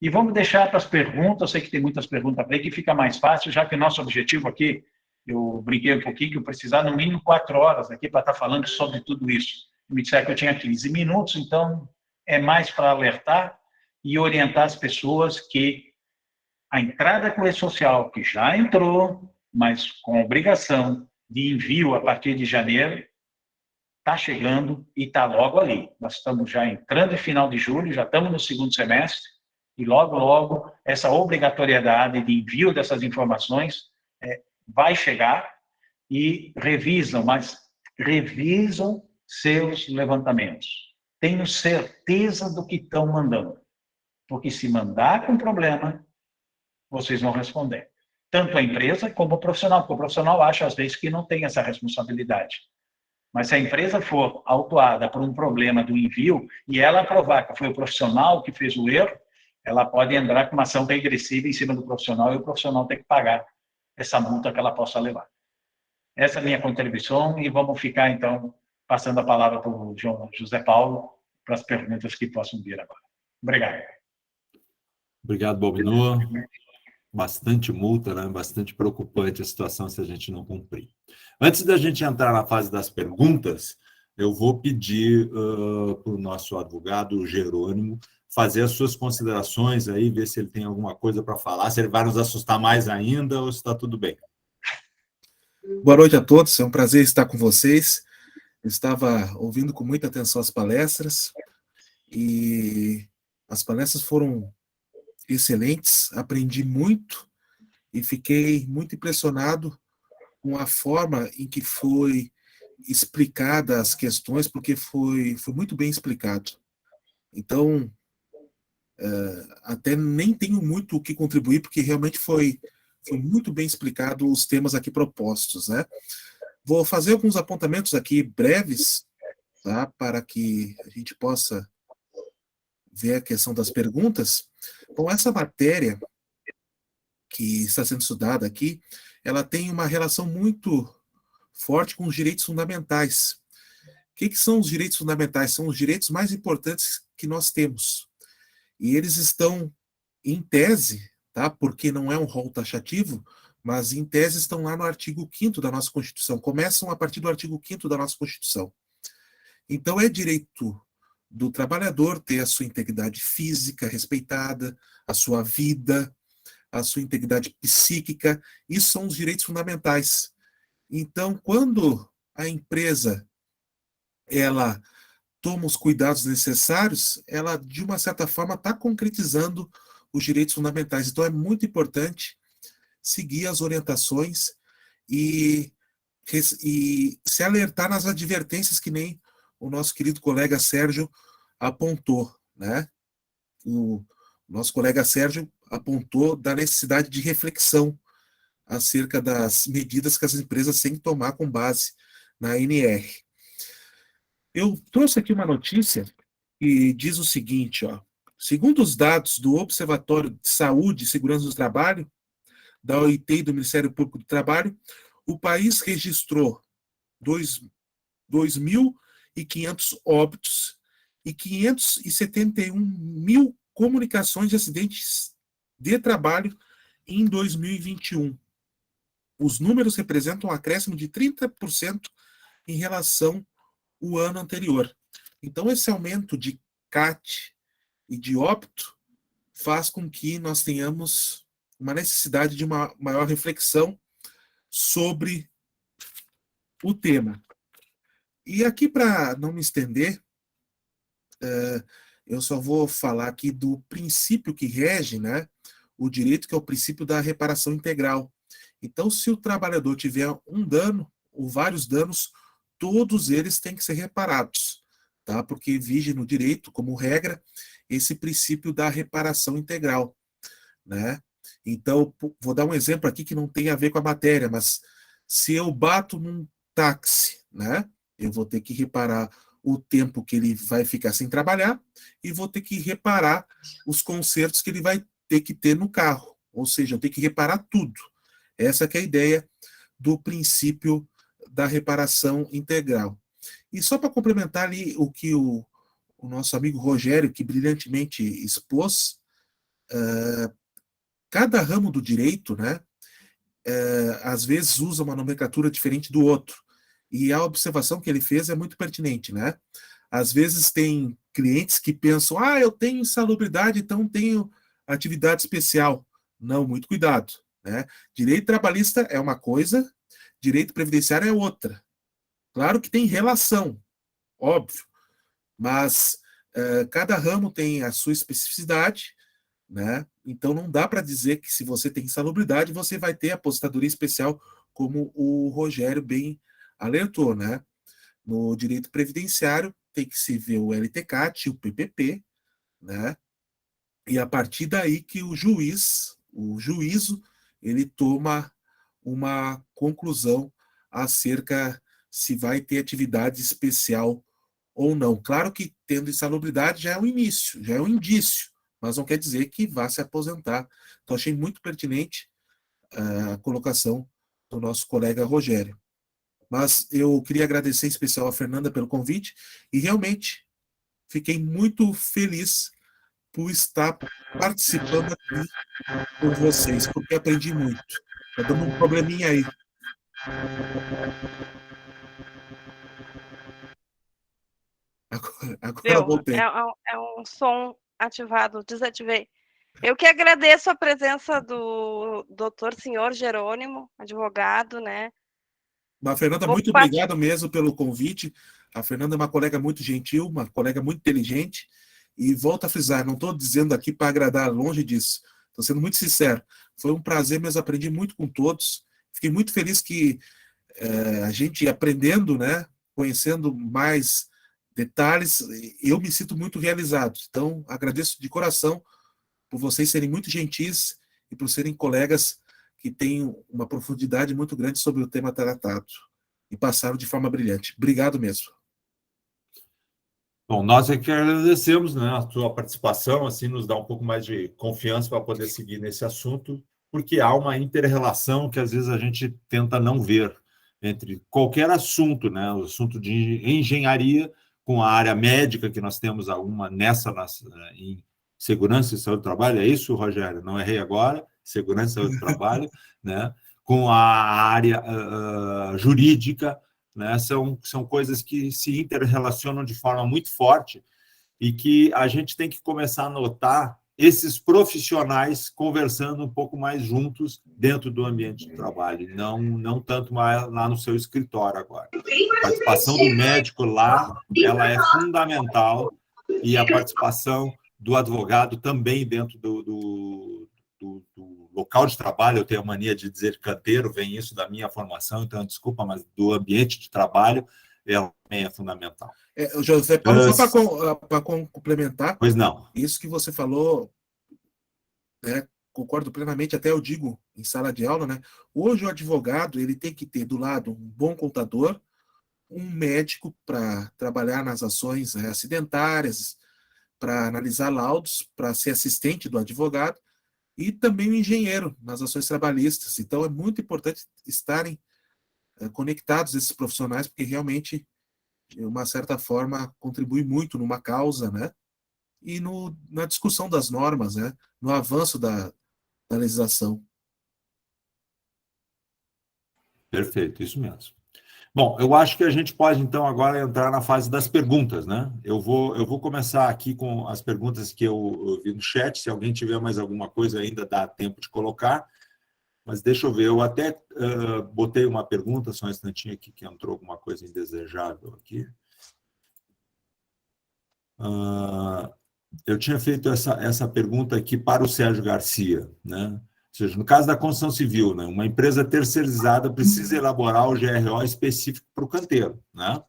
e vamos deixar para as perguntas, eu sei que tem muitas perguntas para aí, que fica mais fácil, já que o nosso objetivo aqui, eu brinquei um pouquinho, que eu precisar no mínimo 4 horas aqui para estar falando sobre tudo isso. Me disseram que eu tinha 15 minutos, então é mais para alertar e orientar as pessoas que a entrada com o E-Social, que já entrou, mas com obrigação de envio a partir de janeiro, está chegando e está logo ali. Nós estamos já entrando em final de julho, já estamos no segundo semestre, e logo, logo, essa obrigatoriedade de envio dessas informações vai chegar e revisam, mas revisam seus levantamentos. Tenho certeza do que estão mandando, porque se mandar com problema, vocês vão responder. Tanto a empresa como o profissional, porque o profissional acha, às vezes, que não tem essa responsabilidade. Mas se a empresa for autuada por um problema do envio e ela provar que foi o profissional que fez o erro, ela pode entrar com uma ação regressiva em cima do profissional e o profissional tem que pagar essa multa que ela possa levar. Essa é a minha contribuição e vamos ficar, então, passando a palavra para o João José Paulo para as perguntas que possam vir agora. Obrigado. Obrigado, Balbinot. Bastante multa, né? Bastante preocupante a situação se a gente não cumprir. Antes da gente entrar na fase das perguntas, eu vou pedir para o nosso advogado, Jerônimo, fazer as suas considerações aí, ver se ele tem alguma coisa para falar, se ele vai nos assustar mais ainda ou se está tudo bem. Boa noite a todos, é um prazer estar com vocês. Eu estava ouvindo com muita atenção as palestras e as palestras foram excelentes, aprendi muito e fiquei muito impressionado com a forma em que foi explicada as questões, porque foi muito bem explicado. Então, até nem tenho muito o que contribuir, porque realmente foi muito bem explicado os temas aqui propostos, né? Vou fazer alguns apontamentos aqui breves, tá? Para que a gente possa ver a questão das perguntas. Bom, essa matéria que está sendo estudada aqui, ela tem uma relação muito forte com os direitos fundamentais. O que são os direitos fundamentais? São os direitos mais importantes que nós temos. E eles estão em tese, tá? Porque não é um rol taxativo, mas em tese estão lá no artigo 5º da nossa Constituição. Começam a partir do artigo 5º da nossa Constituição. Então, é direito do trabalhador ter a sua integridade física respeitada, a sua vida, a sua integridade psíquica. Isso são os direitos fundamentais. Então, quando a empresa ela toma os cuidados necessários, ela, de uma certa forma, está concretizando os direitos fundamentais. Então, é muito importante seguir as orientações e se alertar nas advertências que nem o nosso querido colega Sérgio apontou, né? O nosso colega Sérgio apontou da necessidade de reflexão acerca das medidas que as empresas têm que tomar com base na ANR. Eu trouxe aqui uma notícia que diz o seguinte, ó: segundo os dados do Observatório de Saúde e Segurança do Trabalho, da OIT e do Ministério Público do Trabalho, o país registrou 2.500 óbitos e 571 mil comunicações de acidentes de trabalho em 2021. Os números representam um acréscimo de 30% em relação ao ano anterior. Então, esse aumento de CAT e de óbito faz com que nós tenhamos uma necessidade de uma maior reflexão sobre o tema. E aqui, para não me estender, eu só vou falar aqui do princípio que rege, né, o direito, que é o princípio da reparação integral. Então, se o trabalhador tiver um dano ou vários danos, todos eles têm que ser reparados, tá? Porque vige no direito, como regra, esse princípio da reparação integral, né? Então, vou dar um exemplo aqui que não tem a ver com a matéria, mas se eu bato num táxi, né, eu vou ter que reparar o tempo que ele vai ficar sem trabalhar e vou ter que reparar os consertos que ele vai ter que ter no carro. Ou seja, eu tenho que reparar tudo. Essa que é a ideia do princípio da reparação integral. E só para complementar ali o que o nosso amigo Rogério, que brilhantemente expôs, cada ramo do direito, né, às vezes usa uma nomenclatura diferente do outro. E a observação que ele fez é muito pertinente, né? Às vezes tem clientes que pensam, eu tenho insalubridade, então tenho atividade especial. Não, muito cuidado, né? Direito trabalhista é uma coisa, direito previdenciário é outra. Claro que tem relação, óbvio, mas cada ramo tem a sua especificidade, né? Então não dá para dizer que se você tem insalubridade, você vai ter aposentadoria especial, como o Rogério bem alertou, né? No direito previdenciário tem que se ver o LTCAT, o PPP, né? E a partir daí que o juízo, ele toma uma conclusão acerca se vai ter atividade especial ou não. Claro que tendo insalubridade já é um início, já é um indício, mas não quer dizer que vá se aposentar. Então achei muito pertinente a colocação do nosso colega Rogério. Mas eu queria agradecer em especial a Fernanda pelo convite e realmente fiquei muito feliz por estar participando aqui com vocês, porque aprendi muito. Está dando um probleminha aí. Agora voltei. É um som ativado, desativei. Eu que agradeço a presença do doutor senhor Jerônimo, advogado, né? Mas, Fernanda, muito obrigado mesmo pelo convite. A Fernanda é uma colega muito gentil, uma colega muito inteligente. E volto a frisar, não estou dizendo aqui para agradar, longe disso. Estou sendo muito sincero. Foi um prazer mesmo, aprendi muito com todos. Fiquei muito feliz que a gente aprendendo, né, conhecendo mais detalhes, eu me sinto muito realizado. Então, agradeço de coração por vocês serem muito gentis e por serem colegas que têm uma profundidade muito grande sobre o tema tratado e passaram de forma brilhante. Obrigado mesmo. Bom, nós é que agradecemos, né, a sua participação, assim nos dá um pouco mais de confiança para poder seguir nesse assunto, porque há uma inter-relação que às vezes a gente tenta não ver entre qualquer assunto, né, o assunto de engenharia com a área médica, que nós temos alguma em segurança e saúde do trabalho, é isso, Rogério? Não errei agora, segurança e saúde do trabalho, né, com a área jurídica, né, são coisas que se interrelacionam de forma muito forte e que a gente tem que começar a notar esses profissionais conversando um pouco mais juntos dentro do ambiente de trabalho, não tanto mais lá no seu escritório agora. A participação do médico lá, ela é fundamental, e a participação do advogado também dentro do local de trabalho. Eu tenho a mania de dizer canteiro, vem isso da minha formação, então desculpa, mas do ambiente de trabalho, ela também é fundamental. José Paulo, só para complementar, pois não. Isso que você falou, né, concordo plenamente, até eu digo em sala de aula, né? Hoje o advogado ele tem que ter do lado um bom contador, um médico para trabalhar nas ações acidentárias, para analisar laudos, para ser assistente do advogado, e também um engenheiro nas ações trabalhistas. Então é muito importante estarem conectados esses profissionais, porque realmente, de uma certa forma, contribui muito numa causa, né? E na discussão das normas, né? No avanço da legislação. Perfeito, isso mesmo. Bom, eu acho que a gente pode, então, agora entrar na fase das perguntas, né? Eu vou começar aqui com as perguntas que eu vi no chat. Se alguém tiver mais alguma coisa, ainda dá tempo de colocar. Mas deixa eu ver, eu até botei uma pergunta, só um instantinho aqui, que entrou alguma coisa indesejável aqui. Eu tinha feito essa pergunta aqui para o Sérgio Garcia, né? Ou seja, no caso da construção civil, né, uma empresa terceirizada precisa elaborar o GRO específico para o canteiro, né?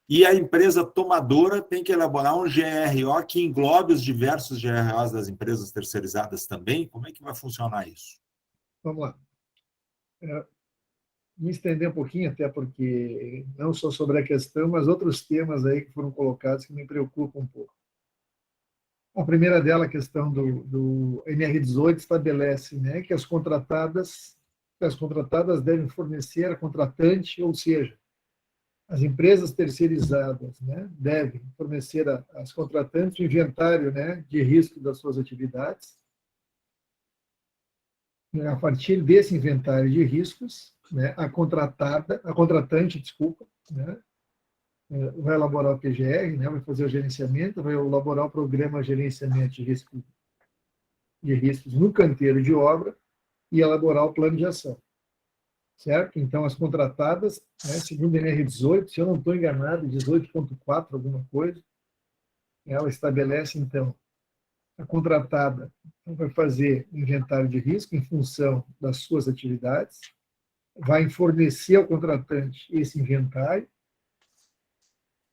E a empresa tomadora tem que elaborar um GRO que englobe os diversos GROs das empresas terceirizadas também. Como é que vai funcionar isso? Vamos lá. Me estender um pouquinho, até porque não só sobre a questão, mas outros temas aí que foram colocados que me preocupam um pouco. A primeira dela, a questão do NR18, estabelece, né, que as contratadas devem fornecer a contratante, ou seja, as empresas terceirizadas, né, devem fornecer às contratantes o inventário, né, de risco das suas atividades. A partir desse inventário de riscos, né, a contratante, né, vai elaborar o PGR, né, vai fazer o gerenciamento, vai elaborar o programa de gerenciamento de riscos no canteiro de obra e elaborar o plano de ação. Certo? Então, as contratadas, né, segundo a NR18, se eu não estou enganado, 18.4, alguma coisa, ela estabelece, então, a contratada vai fazer inventário de risco em função das suas atividades, vai fornecer ao contratante esse inventário,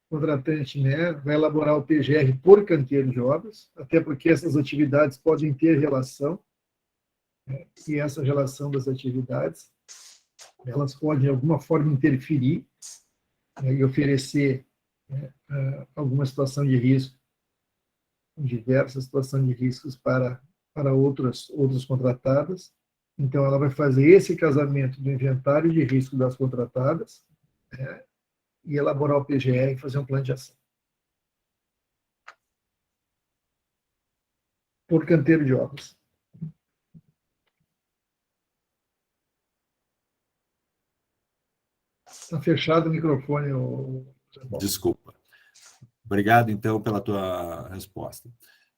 o contratante, né, vai elaborar o PGR por canteiro de obras, até porque essas atividades podem ter relação, né, e essa relação das atividades, elas podem, de alguma forma, interferir, né, e oferecer, né, alguma situação de risco, diversas situações de riscos para outras contratadas. Então, ela vai fazer esse casamento do inventário de risco das contratadas, né, e elaborar o PGE e fazer um plano de ação. Por canteiro de obras. Está fechado o microfone. Desculpa. Obrigado, então, pela tua resposta.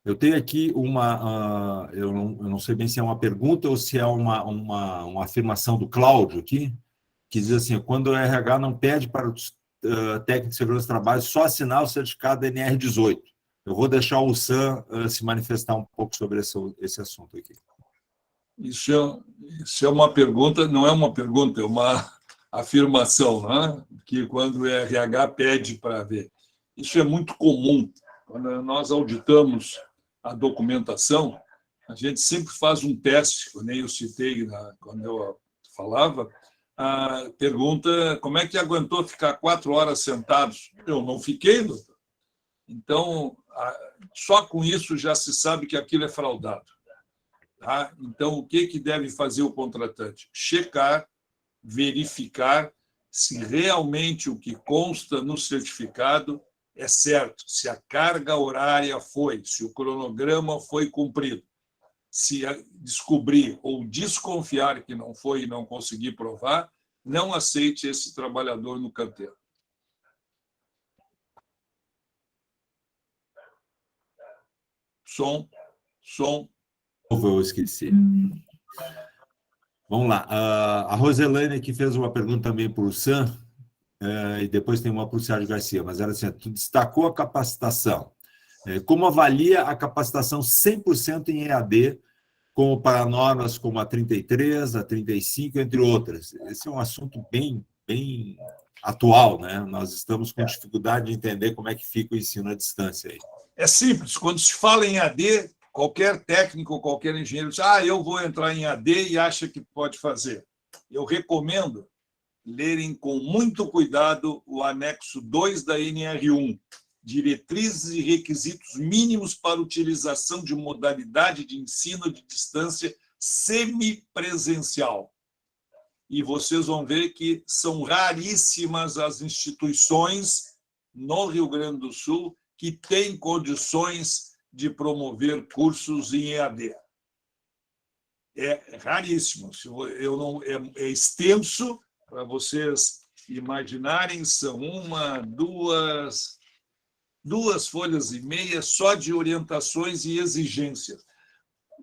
Eu tenho aqui uma... eu não sei bem se é uma pergunta ou se é uma afirmação do Cláudio aqui, que diz assim, quando o RH não pede para os técnicos de segurança do trabalho só assinar o certificado NR18. Eu vou deixar o Sam se manifestar um pouco sobre esse assunto aqui. Isso é uma pergunta, não é uma pergunta, é uma afirmação, né? Que quando o RH pede para ver. Isso é muito comum. Quando nós auditamos a documentação, a gente sempre faz um teste, como eu citei quando eu falava, a pergunta, como é que aguentou ficar 4 horas sentados? Eu não fiquei, doutor. Então, só com isso já se sabe que aquilo é fraudado. Tá? Então, o que deve fazer o contratante? Checar, verificar se realmente o que consta no certificado é certo, se a carga horária foi, se o cronograma foi cumprido. Se descobrir ou desconfiar que não foi e não conseguir provar, não aceite esse trabalhador no canteiro. Som. Eu esqueci. Vamos lá. A Roselane aqui fez uma pergunta também para o Sam, e depois tem uma para o Sérgio Garcia, mas era assim, tu destacou a capacitação. Como avalia a capacitação 100% em EAD, como para normas como a 33, a 35, entre outras? Esse é um assunto bem atual, né? Nós estamos com dificuldade de entender como é que fica o ensino à distância aí. É simples, quando se fala em AD, qualquer técnico, qualquer engenheiro diz, eu vou entrar em AD e acha que pode fazer. Eu recomendo lerem com muito cuidado o anexo 2 da NR1, Diretrizes e Requisitos Mínimos para Utilização de Modalidade de Ensino de Distância Semipresencial. E vocês vão ver que são raríssimas as instituições no Rio Grande do Sul que têm condições de promover cursos em EAD. É raríssimo. É extenso, para vocês imaginarem, são 2 folhas e meia só de orientações e exigências.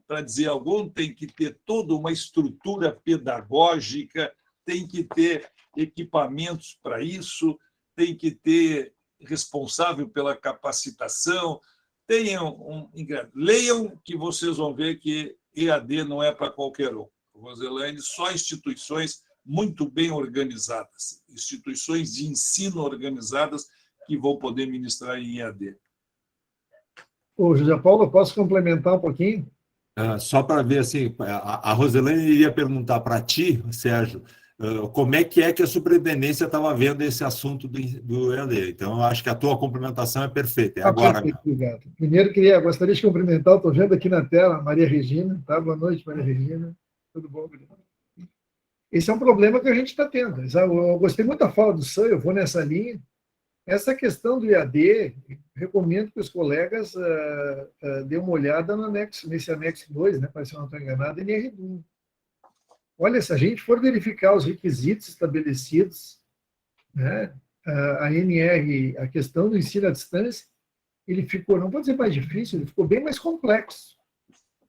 Para dizer algum, tem que ter toda uma estrutura pedagógica, tem que ter equipamentos para isso, tem que ter responsável pela capacitação. Leiam que vocês vão ver que EAD não é para qualquer um. Roselane, só instituições muito bem organizadas, instituições de ensino organizadas que vão poder ministrar em EAD. Ô, José Paulo, posso complementar um pouquinho? Só para ver, assim, a Roselane iria perguntar para ti, Sérgio, como é que a superintendência estava vendo esse assunto do EAD. Então, eu acho que a tua complementação é perfeita. É agora. Perfeito, obrigado. Primeiro, gostaria de cumprimentar, estou vendo aqui na tela, Maria Regina. Tá? Boa noite, Maria Regina. Tudo bom? Esse é um problema que a gente está tendo. Eu gostei muito da fala do Sam, eu vou nessa linha. Essa questão do EAD, recomendo que os colegas dêem uma olhada nesse anexo 2, né, para se eu não estou enganado, NR1. Olha, se a gente for verificar os requisitos estabelecidos, né, a questão do ensino à distância, ele ficou, não vou dizer mais difícil, ele ficou bem mais complexo.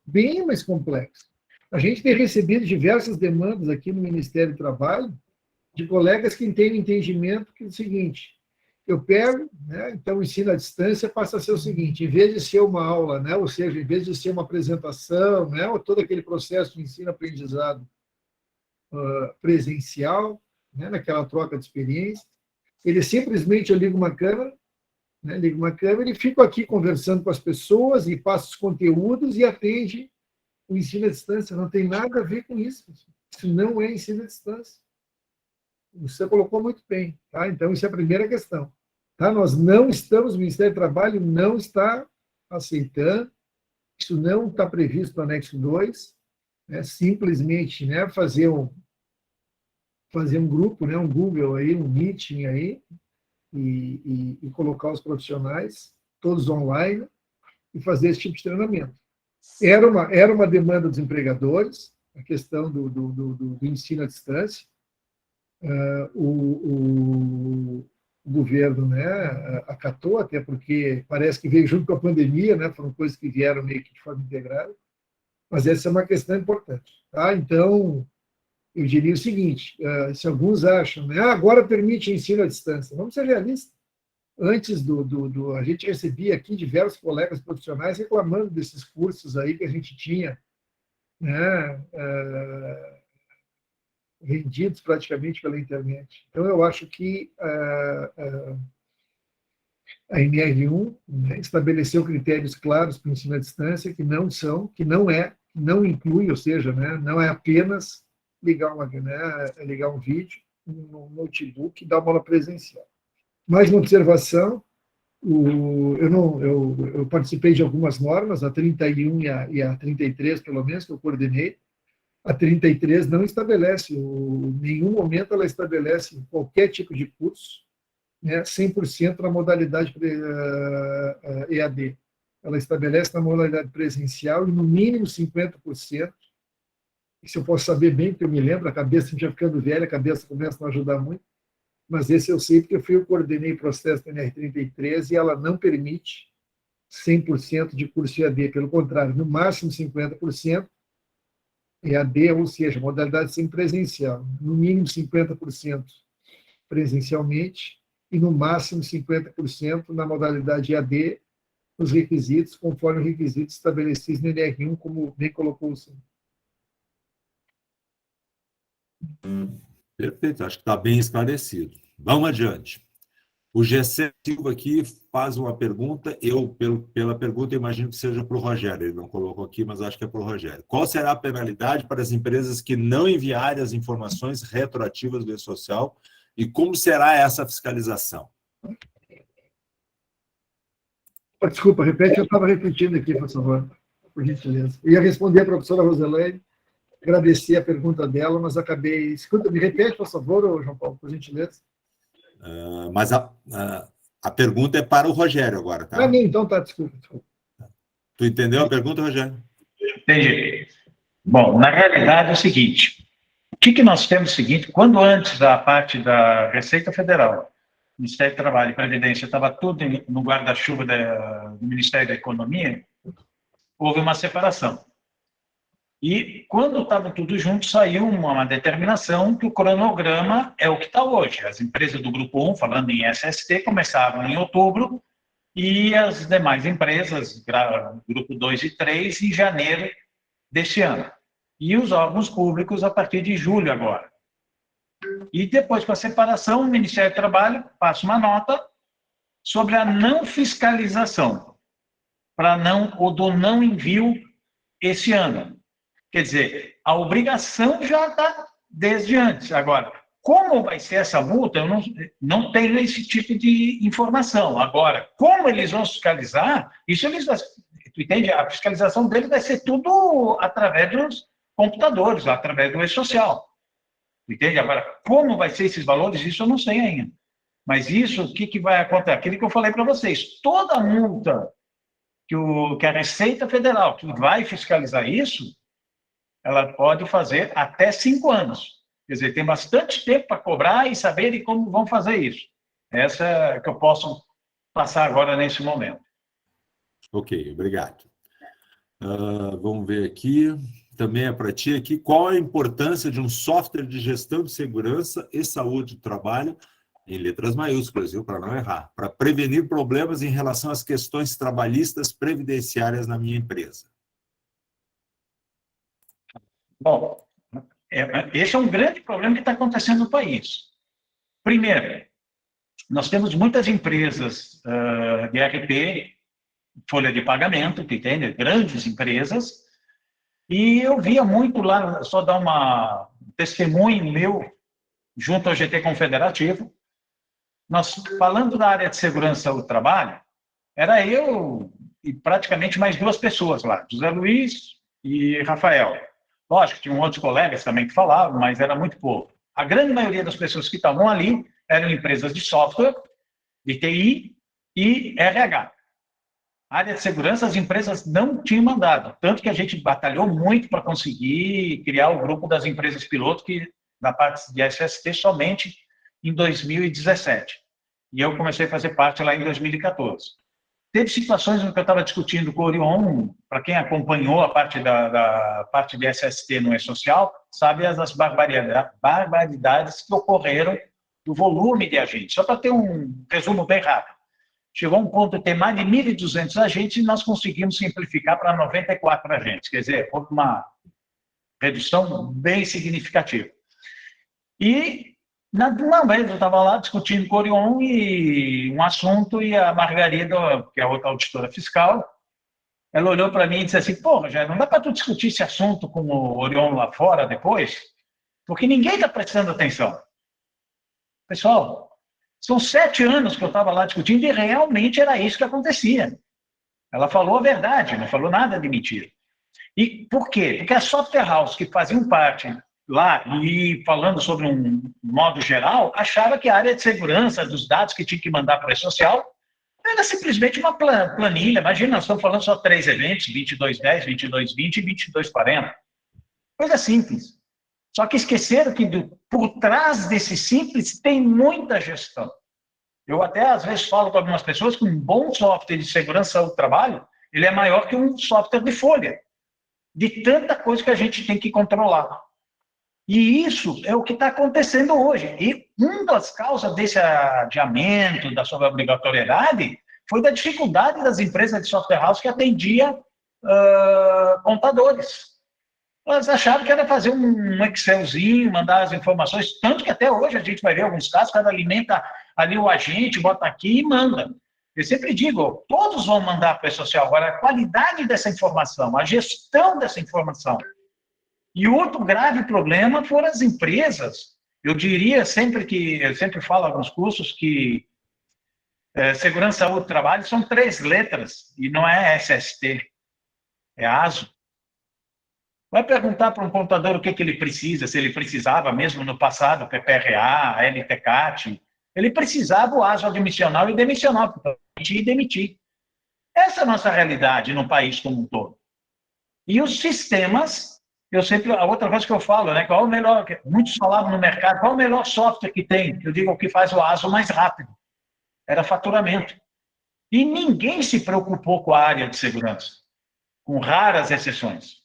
Bem mais complexo. A gente tem recebido diversas demandas aqui no Ministério do Trabalho de colegas que têm o entendimento que é o seguinte: eu pego, né, então o ensino à distância passa a ser o seguinte, em vez de ser uma aula, né, ou seja, em vez de ser uma apresentação, né, ou todo aquele processo de ensino-aprendizado presencial, né, naquela troca de experiência, ele simplesmente, eu ligo uma câmera, e fico aqui conversando com as pessoas e passo os conteúdos e atende o ensino à distância. Não tem nada a ver com isso. Isso não é ensino à distância. Você colocou muito bem. Tá? Então, isso é a primeira questão. Tá? Nós não estamos, o Ministério do Trabalho não está aceitando, isso não está previsto no anexo 2, né? Simplesmente, né, fazer um grupo, né, um Google aí, um meeting aí, e colocar os profissionais todos online e fazer esse tipo de treinamento. Era uma demanda dos empregadores, a questão do ensino à distância. O governo, né, acatou, até porque parece que veio junto com a pandemia, né, foram coisas que vieram meio que de forma integrada, mas essa é uma questão importante. Tá? Então, eu diria o seguinte, se alguns acham, né, agora permite ensino à distância, vamos ser realistas. Antes a gente recebia aqui diversos colegas profissionais reclamando desses cursos aí que a gente tinha, né, vendidos praticamente pela internet. Então, eu acho que a NR1, né, estabeleceu critérios claros para o ensino à distância, que não inclui, ou seja, né, não é apenas ligar um vídeo, um notebook e dar uma aula presencial. Mais uma observação, eu participei de algumas normas, a 31 e a 33, pelo menos, que eu coordenei. A 33 não estabelece, em nenhum momento ela estabelece qualquer tipo de curso, né, 100% na modalidade EAD. Ela estabelece na modalidade presencial e no mínimo 50%. Isso eu posso saber bem, porque eu me lembro, a cabeça, a gente vai ficando velha, a cabeça começa a não ajudar muito, mas esse eu sei porque eu coordenei o processo da NR33 e ela não permite 100% de curso EAD, pelo contrário, no máximo 50%, EAD, ou seja, modalidade semipresencial, no mínimo 50% presencialmente e no máximo 50% na modalidade EAD, os requisitos, conforme os requisitos estabelecidos no NR1, como bem colocou o senhor. Perfeito, acho que está bem esclarecido. Vamos adiante. O Gessé Silva aqui faz uma pergunta, pela pergunta, eu imagino que seja para o Rogério, ele não colocou aqui, mas acho que é para o Rogério. Qual será a penalidade para as empresas que não enviarem as informações retroativas do E-Social e como será essa fiscalização? Desculpa, repete, eu estava repetindo aqui, por favor, por gentileza. Eu ia responder a professora Roselaine, agradecer a pergunta dela, mas acabei... Escuta, me repete, por favor, João Paulo, por gentileza. Mas a pergunta é para o Rogério agora, tá? Para mim, então, tá, desculpa. Tu entendeu a pergunta, Rogério? Entendi. Bom, na realidade é o seguinte, o que nós temos é o seguinte, quando antes a parte da Receita Federal, Ministério do Trabalho e Previdência estava tudo no guarda-chuva do Ministério da Economia, houve uma separação. E, quando estava tudo junto, saiu uma determinação que o cronograma é o que está hoje. As empresas do Grupo 1, falando em SST, começaram em outubro e as demais empresas, Grupo 2 e 3, em janeiro deste ano. E os órgãos públicos a partir de julho agora. E depois, com a separação, o Ministério do Trabalho passa uma nota sobre a não fiscalização, do não envio esse ano. Quer dizer, a obrigação já está desde antes. Agora, como vai ser essa multa, eu não tenho esse tipo de informação. Agora, como eles vão fiscalizar, isso eles... Tu entende? A fiscalização deles vai ser tudo através dos computadores, através do E-Social. Entende? Agora, como vai ser esses valores, isso eu não sei ainda. Mas isso, o que vai acontecer? Aquilo que eu falei para vocês, toda multa que a Receita Federal que vai fiscalizar isso, ela pode fazer até 5 anos. Quer dizer, tem bastante tempo para cobrar e saber como vão fazer isso. Essa é que eu posso passar agora nesse momento. Ok, obrigado. Vamos ver aqui. Também é para ti aqui. Qual a importância de um software de gestão de segurança e saúde do trabalho, em letras maiúsculas, viu, para não errar, para prevenir problemas em relação às questões trabalhistas previdenciárias na minha empresa? Bom, esse é um grande problema que está acontecendo no país. Primeiro, nós temos muitas empresas de RP, folha de pagamento, entende? Grandes empresas, e eu via muito lá, só dar um testemunho meu, junto ao GT Confederativo, nós falando da área de segurança do trabalho, era eu e praticamente mais 2 pessoas lá, José Luiz e Rafael. Lógico, tinham outros colegas também que falavam, mas era muito pouco. A grande maioria das pessoas que estavam ali eram empresas de software, de TI e RH. A área de segurança, as empresas não tinham mandado, tanto que a gente batalhou muito para conseguir criar o grupo das empresas piloto, que na parte de SST somente em 2017. E eu comecei a fazer parte lá em 2014. Teve situações em que eu estava discutindo com o Orion, para quem acompanhou a parte da parte de SST no E-Social, sabe as barbaridades que ocorreram do volume de agentes. Só para ter um resumo bem rápido. Chegou um ponto de ter mais de 1.200 agentes e nós conseguimos simplificar para 94 agentes. Quer dizer, houve uma redução bem significativa. E uma vez eu estava lá discutindo com o Orion e um assunto, e a Margarida, que é a outra auditora fiscal, ela olhou para mim e disse assim: pô, Rogério, não dá para tu discutir esse assunto com o Orion lá fora depois? Porque ninguém está prestando atenção. Pessoal, são 7 anos que eu estava lá discutindo e realmente era isso que acontecia. Ela falou a verdade, não falou nada de mentira. E por quê? Porque as software houses que faziam parte lá, e falando sobre um modo geral, achava que a área de segurança dos dados que tinha que mandar para a social era simplesmente uma planilha. Imagina, nós estamos falando só 3 eventos, 2210, 2220 e 2240. Coisa simples. Só que esqueceram que por trás desse simples tem muita gestão. Eu até, às vezes, falo com algumas pessoas que um bom software de segurança do trabalho, ele é maior que um software de folha, de tanta coisa que a gente tem que controlar. E isso é o que está acontecendo hoje. E uma das causas desse adiamento da obrigatoriedade foi da dificuldade das empresas de software house que atendiam contadores. Elas achavam que era fazer um Excelzinho, mandar as informações, tanto que até hoje a gente vai ver alguns casos, o cara alimenta ali o agente, bota aqui e manda. Eu sempre digo, todos vão mandar para a social. Agora, a qualidade dessa informação, a gestão dessa informação. E outro grave problema foram as empresas. Eu diria eu sempre falo em alguns cursos que segurança, saúde e trabalho são 3 letras, e não é SST, é ASO. Vai perguntar para um contador o que ele precisa, se ele precisava mesmo no passado, PPRA, LTCAT, ele precisava o ASO admissional e demissional, para admitir e demitir. Essa é a nossa realidade no país como um todo. E os sistemas, a outra coisa que eu falo, né, qual é o melhor, muitos falavam no mercado, qual é o melhor software que tem? Eu digo, o que faz o ASO mais rápido. Era faturamento. E ninguém se preocupou com a área de segurança, com raras exceções.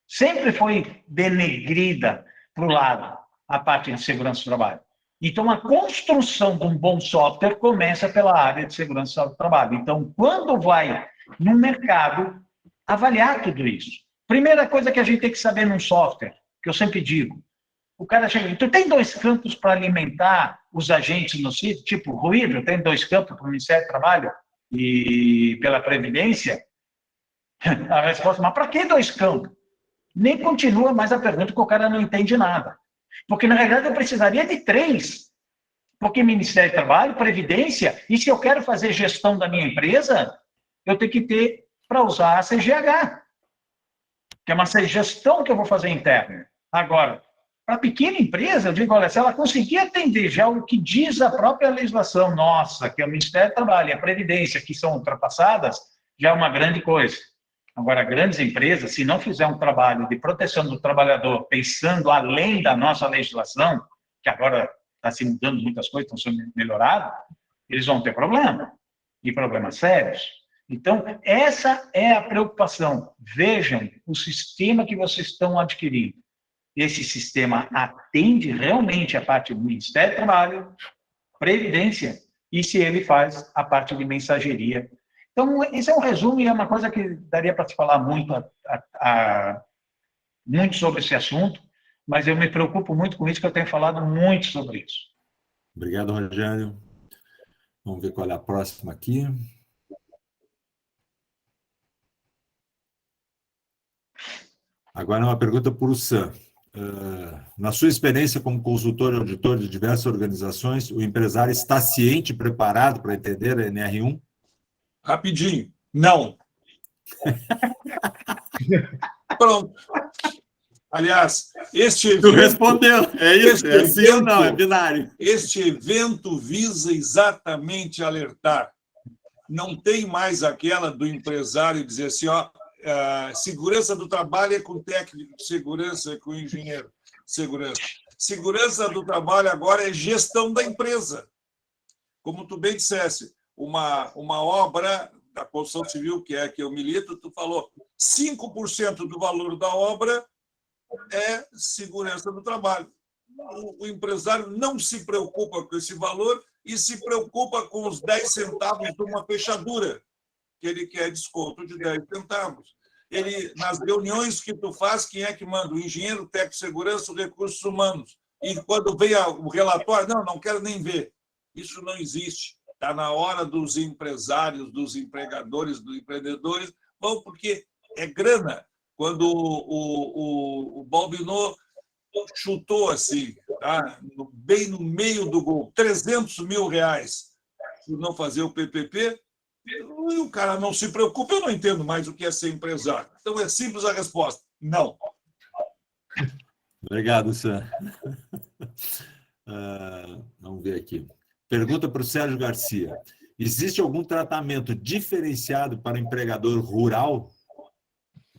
Sempre foi denegrida para o lado a parte de segurança do trabalho. Então, a construção de um bom software começa pela área de segurança do trabalho. Então, quando vai no mercado, avaliar tudo isso. Primeira coisa que a gente tem que saber num software, que eu sempre digo, o cara chega, tu tem 2 campos para alimentar os agentes no sítio, tipo ruído, tem 2 campos para o Ministério do Trabalho e pela Previdência? A resposta, mas para que 2 campos? Nem continua mais a pergunta, porque o cara não entende nada. Porque, na realidade, eu precisaria de 3. Porque Ministério do Trabalho, Previdência, e se eu quero fazer gestão da minha empresa, eu tenho que ter para usar a CGH, que é uma gestão que eu vou fazer interna. Agora, para pequena empresa, eu digo, olha, se ela conseguir atender já o que diz a própria legislação nossa, que é o Ministério do Trabalho e a Previdência, que são ultrapassadas, já é uma grande coisa. Agora, grandes empresas, se não fizer um trabalho de proteção do trabalhador, pensando além da nossa legislação, que agora está se mudando muitas coisas, estão sendo melhoradas, eles vão ter problema, e problemas sérios. Então, essa é a preocupação. Vejam o sistema que vocês estão adquirindo. Esse sistema atende realmente a parte do Ministério do Trabalho, Previdência, e se ele faz a parte de mensageria. Então, esse é um resumo e é uma coisa que daria para se falar muito, muito sobre esse assunto, mas eu me preocupo muito com isso, que eu tenho falado muito sobre isso. Obrigado, Rogério. Vamos ver qual é a próxima aqui. Agora uma pergunta para o Sam. Na sua experiência como consultor e auditor de diversas organizações, o empresário está ciente e preparado para entender a NR1? Rapidinho. Não. Pronto. Aliás, este Tu evento, respondeu. É isso? É Este sim ou não? É evento- binário. este evento visa exatamente alertar. Não tem mais aquela do empresário dizer assim, ó, segurança do trabalho é com o técnico de segurança, é com o engenheiro de segurança. Segurança do trabalho agora é gestão da empresa. Como tu bem dissesse, uma obra da construção civil, que é que eu milito, tu falou, 5% do valor da obra é segurança do trabalho. O empresário não se preocupa com esse valor e se preocupa com os 10 centavos de uma fechadura, que ele quer desconto de 10 centavos. Ele, nas reuniões que tu faz, quem é que manda? O engenheiro, o técnico de segurança, os recursos humanos. E quando vem o relatório, não quero nem ver. Isso não existe. Está na hora dos empresários, dos empregadores, dos empreendedores, bom, porque é grana. Quando o Balbinot chutou assim, tá? Bem no meio do gol, R$300 mil por não fazer o PPP, e o cara não se preocupa, eu não entendo mais o que é ser empresário. Então é simples a resposta, não. Obrigado, Sam. Vamos ver aqui. Pergunta para o Sérgio Garcia. Existe algum tratamento diferenciado para empregador rural?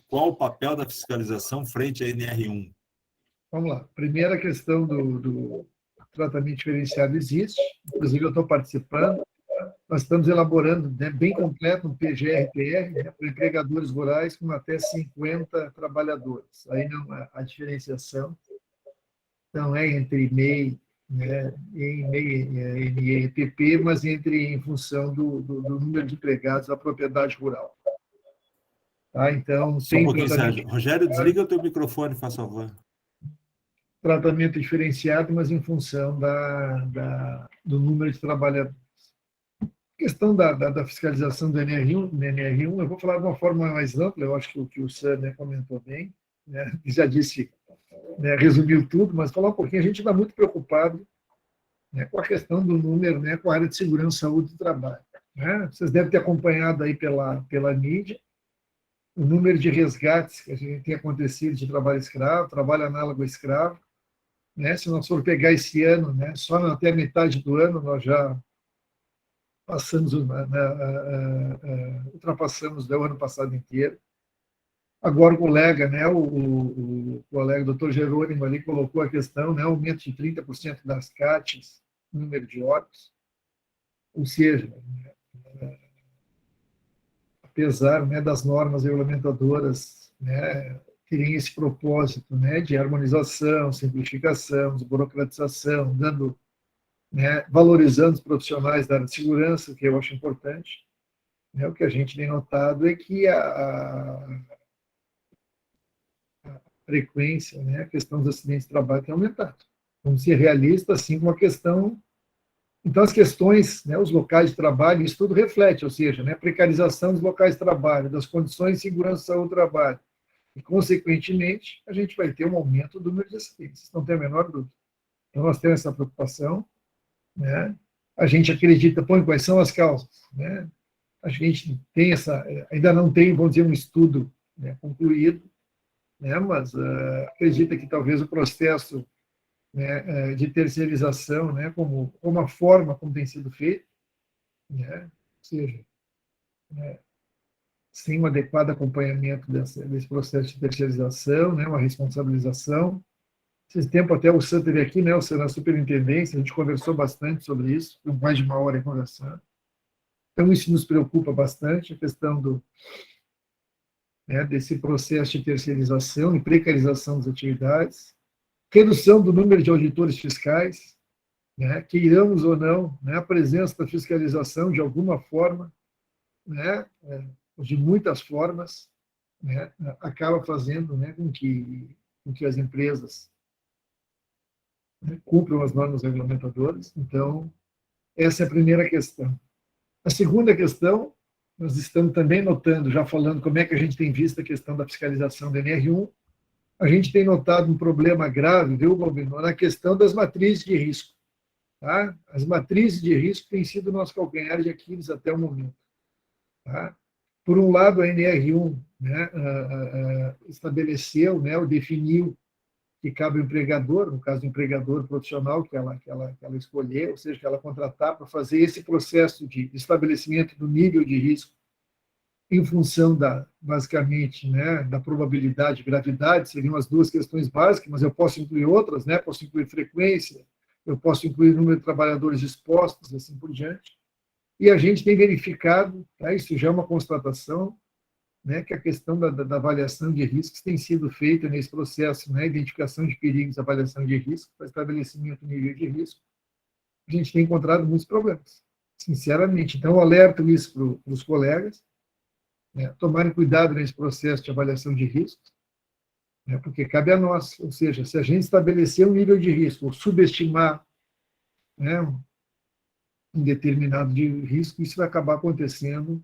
Qual o papel da fiscalização frente à NR1? Vamos lá. Primeira questão do tratamento diferenciado existe. Inclusive, eu estou participando. Nós estamos elaborando, né, bem completo um PGR-PR, né, para empregadores rurais com até 50 trabalhadores. Aí não, a diferenciação não é entre MEI, né, MEI e PP, mas em função do número de empregados da propriedade rural. Tá? Então, Só um pouquinho, Sérgio. Rogério, desliga o teu microfone, faz favor. Tratamento diferenciado, mas em função do número de trabalhadores. A questão da fiscalização do NR1, eu vou falar de uma forma mais ampla, eu acho que o Sam, né, comentou bem, né, já disse, né, resumiu tudo, mas falar um pouquinho, a gente está muito preocupado, né, com a questão do número, né, com a área de segurança, saúde e trabalho. Né? Vocês devem ter acompanhado aí pela mídia o número de resgates que a gente tem acontecido de trabalho escravo, trabalho análogo a escravo. Né? Se nós for pegar esse ano, né, só até a metade do ano, nós já ultrapassamos o ano passado inteiro. Agora o colega, né, o colega doutor Jerônimo ali colocou a questão, né, aumento de 30% das CATs, número de óbitos, ou seja, apesar, né, das normas regulamentadoras, né, terem esse propósito, né, de harmonização, simplificação, desburocratização, dando, né, valorizando os profissionais da área de segurança, que eu acho importante. Né, o que a gente tem notado é que a frequência, né, a questão dos acidentes de trabalho tem aumentado. Vamos ser realistas, assim como a questão... Então, as questões, né, os locais de trabalho, isso tudo reflete, ou seja, né, precarização dos locais de trabalho, das condições de segurança e saúde do trabalho. E, consequentemente, a gente vai ter um aumento do número de acidentes, não tem a menor dúvida. Então, nós temos essa preocupação, né? A gente acredita, quais são as causas, né? A gente tem ainda não tem, vamos dizer, um estudo, né, concluído, né? Mas acredita que talvez o processo, né, de terceirização, né, como a forma como tem sido feito, né? Ou seja, né, sem um adequado acompanhamento desse processo de terceirização, né, uma responsabilização. Esse tempo até o Sam teve aqui, né, o Sam na superintendência, a gente conversou bastante sobre isso, mais de uma hora conversando. Então, isso nos preocupa bastante, a questão né, desse processo de terceirização e precarização das atividades, redução do número de auditores fiscais, né, queiramos ou não, né, a presença da fiscalização de alguma forma, né, de muitas formas, né, acaba fazendo, né, com que as empresas, né, cumpram as normas regulamentadoras. Então, essa é a primeira questão. A segunda questão, nós estamos também notando, já falando como é que a gente tem visto a questão da fiscalização do NR1, a gente tem notado um problema grave, viu, Balbinot, na questão das matrizes de risco. Tá? As matrizes de risco têm sido o nosso calcanhar de Aquiles até o momento. Tá? Por um lado, a NR1, né, estabeleceu, né, ou definiu que cabe ao empregador, no caso do empregador profissional que ela escolher, ou seja, que ela contratar para fazer esse processo de estabelecimento do nível de risco em função basicamente, né, da probabilidade e gravidade, seriam as duas questões básicas, mas eu posso incluir outras, né, posso incluir frequência, eu posso incluir número de trabalhadores expostos, assim por diante. E a gente tem verificado, tá, isso já é uma constatação, né, que a questão da avaliação de riscos tem sido feita nesse processo, né, identificação de perigos, avaliação de risco, para estabelecimento do nível de risco. A gente tem encontrado muitos problemas, sinceramente. Então, eu alerto isso para os colegas, né, tomarem cuidado nesse processo de avaliação de riscos, né, porque cabe a nós, ou seja, se a gente estabelecer um nível de risco ou subestimar, né, um determinado de risco, isso vai acabar acontecendo,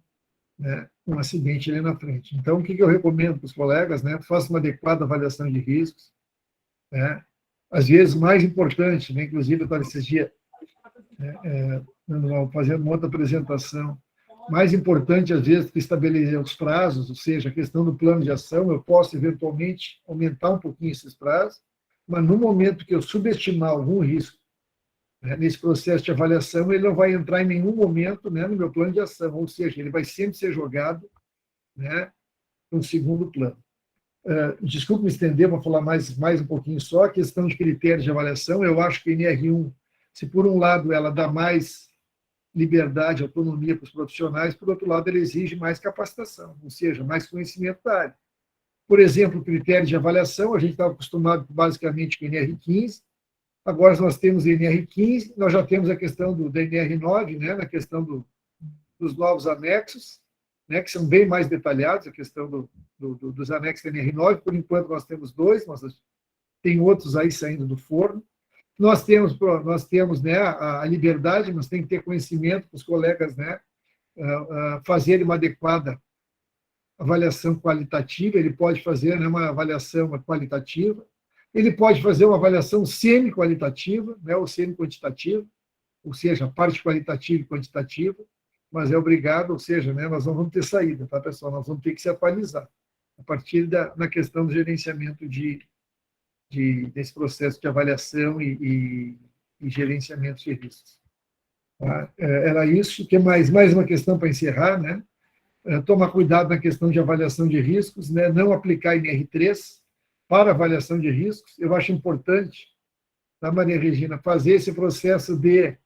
né, um acidente ali na frente. Então, o que eu recomendo para os colegas? Né, façam uma adequada avaliação de riscos. Né, às vezes, mais importante, né, inclusive, eu estava esses dias fazendo uma outra apresentação, mais importante, às vezes, que estabelecer os prazos, ou seja, a questão do plano de ação, eu posso, eventualmente, aumentar um pouquinho esses prazos, mas no momento que eu subestimar algum risco, né, nesse processo de avaliação, ele não vai entrar em nenhum momento, né, no meu plano de ação, ou seja, ele vai sempre ser jogado, né, no segundo plano. Desculpe me estender, vou falar mais um pouquinho só, a questão de critérios de avaliação, eu acho que a NR1, se por um lado ela dá mais liberdade, autonomia para os profissionais, por outro lado, ela exige mais capacitação, ou seja, mais conhecimento da área. Por exemplo, o critério de avaliação, a gente estava acostumado basicamente com o NR15, agora nós temos o NR15, nós já temos a questão do NR9, né, na questão dos novos anexos, né, que são bem mais detalhados, a questão dos anexos do NR9, por enquanto nós temos 2, mas tem outros aí saindo do forno. Nós temos, né, a liberdade, mas tem que ter conhecimento para os colegas, né, fazerem uma adequada avaliação qualitativa. Ele pode fazer, né, uma avaliação qualitativa, ele pode fazer uma avaliação semi-qualitativa, né, ou semi-quantitativa, ou seja, a parte qualitativa e quantitativa, mas é obrigado, ou seja, né, nós não vamos ter saída, tá, pessoal? Nós vamos ter que se atualizar a partir na questão do gerenciamento desse processo de avaliação e gerenciamento de riscos. Tá? Era isso. Que mais uma questão para encerrar, né? Tomar cuidado na questão de avaliação de riscos, né? Não aplicar NR3 para avaliação de riscos. Eu acho importante, tá, Maria Regina, fazer esse processo de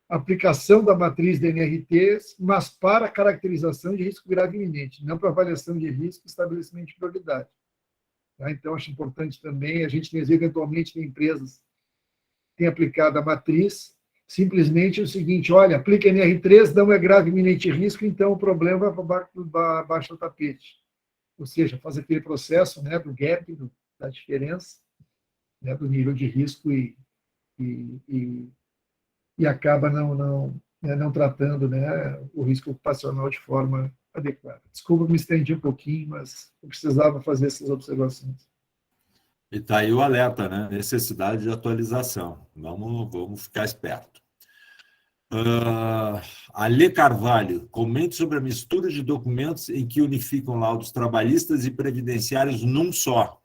aplicação da matriz de NRTs, mas para caracterização de risco grave iminente, não para avaliação de risco e estabelecimento de prioridade. Tá? Então, acho importante também, a gente tem, eventualmente, tem empresas que têm aplicado a matriz, simplesmente o seguinte, olha, aplica NR3, não é grave iminente risco, então o problema vai para baixo do tapete. Ou seja, faz aquele processo, né, do gap, da diferença, né, do nível de risco e acaba não tratando, né, o risco ocupacional de forma adequada. Desculpa, me estendi um pouquinho, mas eu precisava fazer essas observações. E está aí o alerta, né? Necessidade de atualização. Vamos ficar esperto. Ale Carvalho, comente sobre a mistura de documentos em que unificam laudos trabalhistas e previdenciários num só.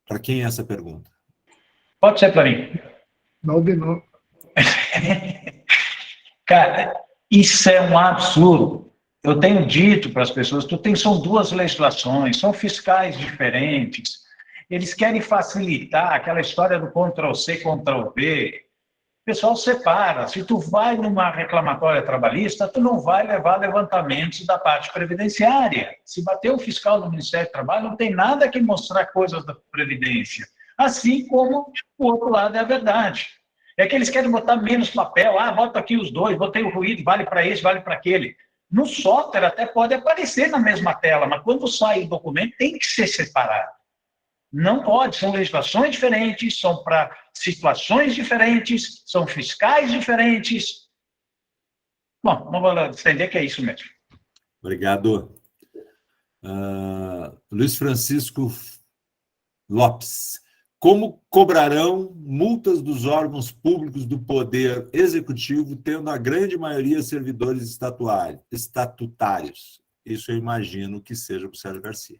Para quem é essa pergunta? Pode ser para mim. Não, de novo. Cara, isso é um absurdo. Eu tenho dito para as pessoas, são duas legislações, são fiscais diferentes. Eles querem facilitar aquela história do Ctrl+C, Ctrl+V. O pessoal separa. Se tu vai numa reclamatória trabalhista, tu não vai levar levantamentos da parte previdenciária. Se bater o fiscal do Ministério do Trabalho, não tem nada que mostrar coisas da Previdência. Assim como o outro lado é a verdade. É que eles querem botar menos papel. Bota aqui os dois, botei o ruído, vale para esse, vale para aquele. No software até pode aparecer na mesma tela, mas quando sai o documento tem que ser separado. Não pode, são legislações diferentes, são para situações diferentes, são fiscais diferentes. Bom, não vou estender que é isso mesmo. Obrigado. Luiz Francisco Lopes. Como cobrarão multas dos órgãos públicos do Poder Executivo, tendo a grande maioria servidores estatutários? Isso eu imagino que seja para o Sérgio Garcia.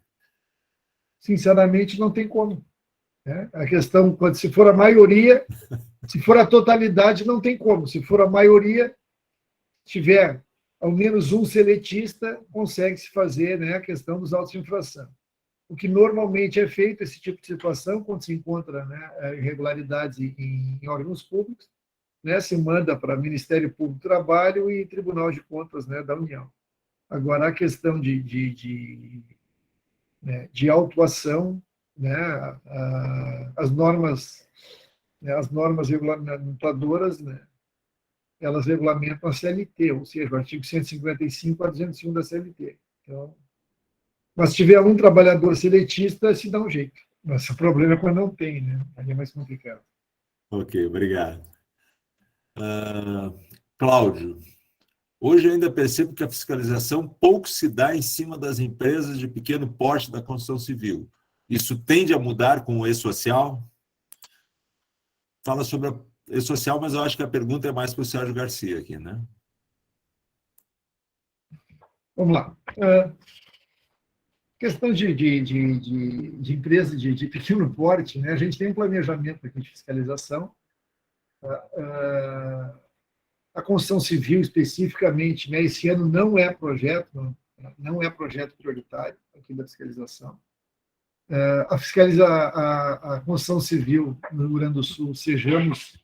Sinceramente, não tem como. Né? A questão, se for a maioria, se for a totalidade, não tem como. Se for a maioria, tiver ao menos um seletista, consegue-se fazer, né, a questão dos autos de infração. O que normalmente é feito, esse tipo de situação, quando se encontra, né, irregularidades em órgãos públicos, né, se manda para Ministério Público do Trabalho e Tribunal de Contas, né, da União. Agora, a questão de autuação, né, as normas regulamentadoras, né, elas regulamentam a CLT, ou seja, o artigo 155 a 201 da CLT. Então, mas se tiver um trabalhador seletista, se dá um jeito. Mas o problema é quando não tem, né? Aí é mais complicado. Ok, obrigado. Cláudio, hoje eu ainda percebo que a fiscalização pouco se dá em cima das empresas de pequeno porte da construção civil. Isso tende a mudar com o E-Social? Fala sobre a E-Social, mas eu acho que a pergunta é mais para o Sérgio Garcia aqui, né? Vamos lá. Questão de empresa de pequeno porte, né? A gente tem um planejamento aqui de fiscalização. A construção civil, especificamente, né? Esse ano não é projeto prioritário aqui da fiscalização. A construção civil no Rio Grande do Sul, sejamos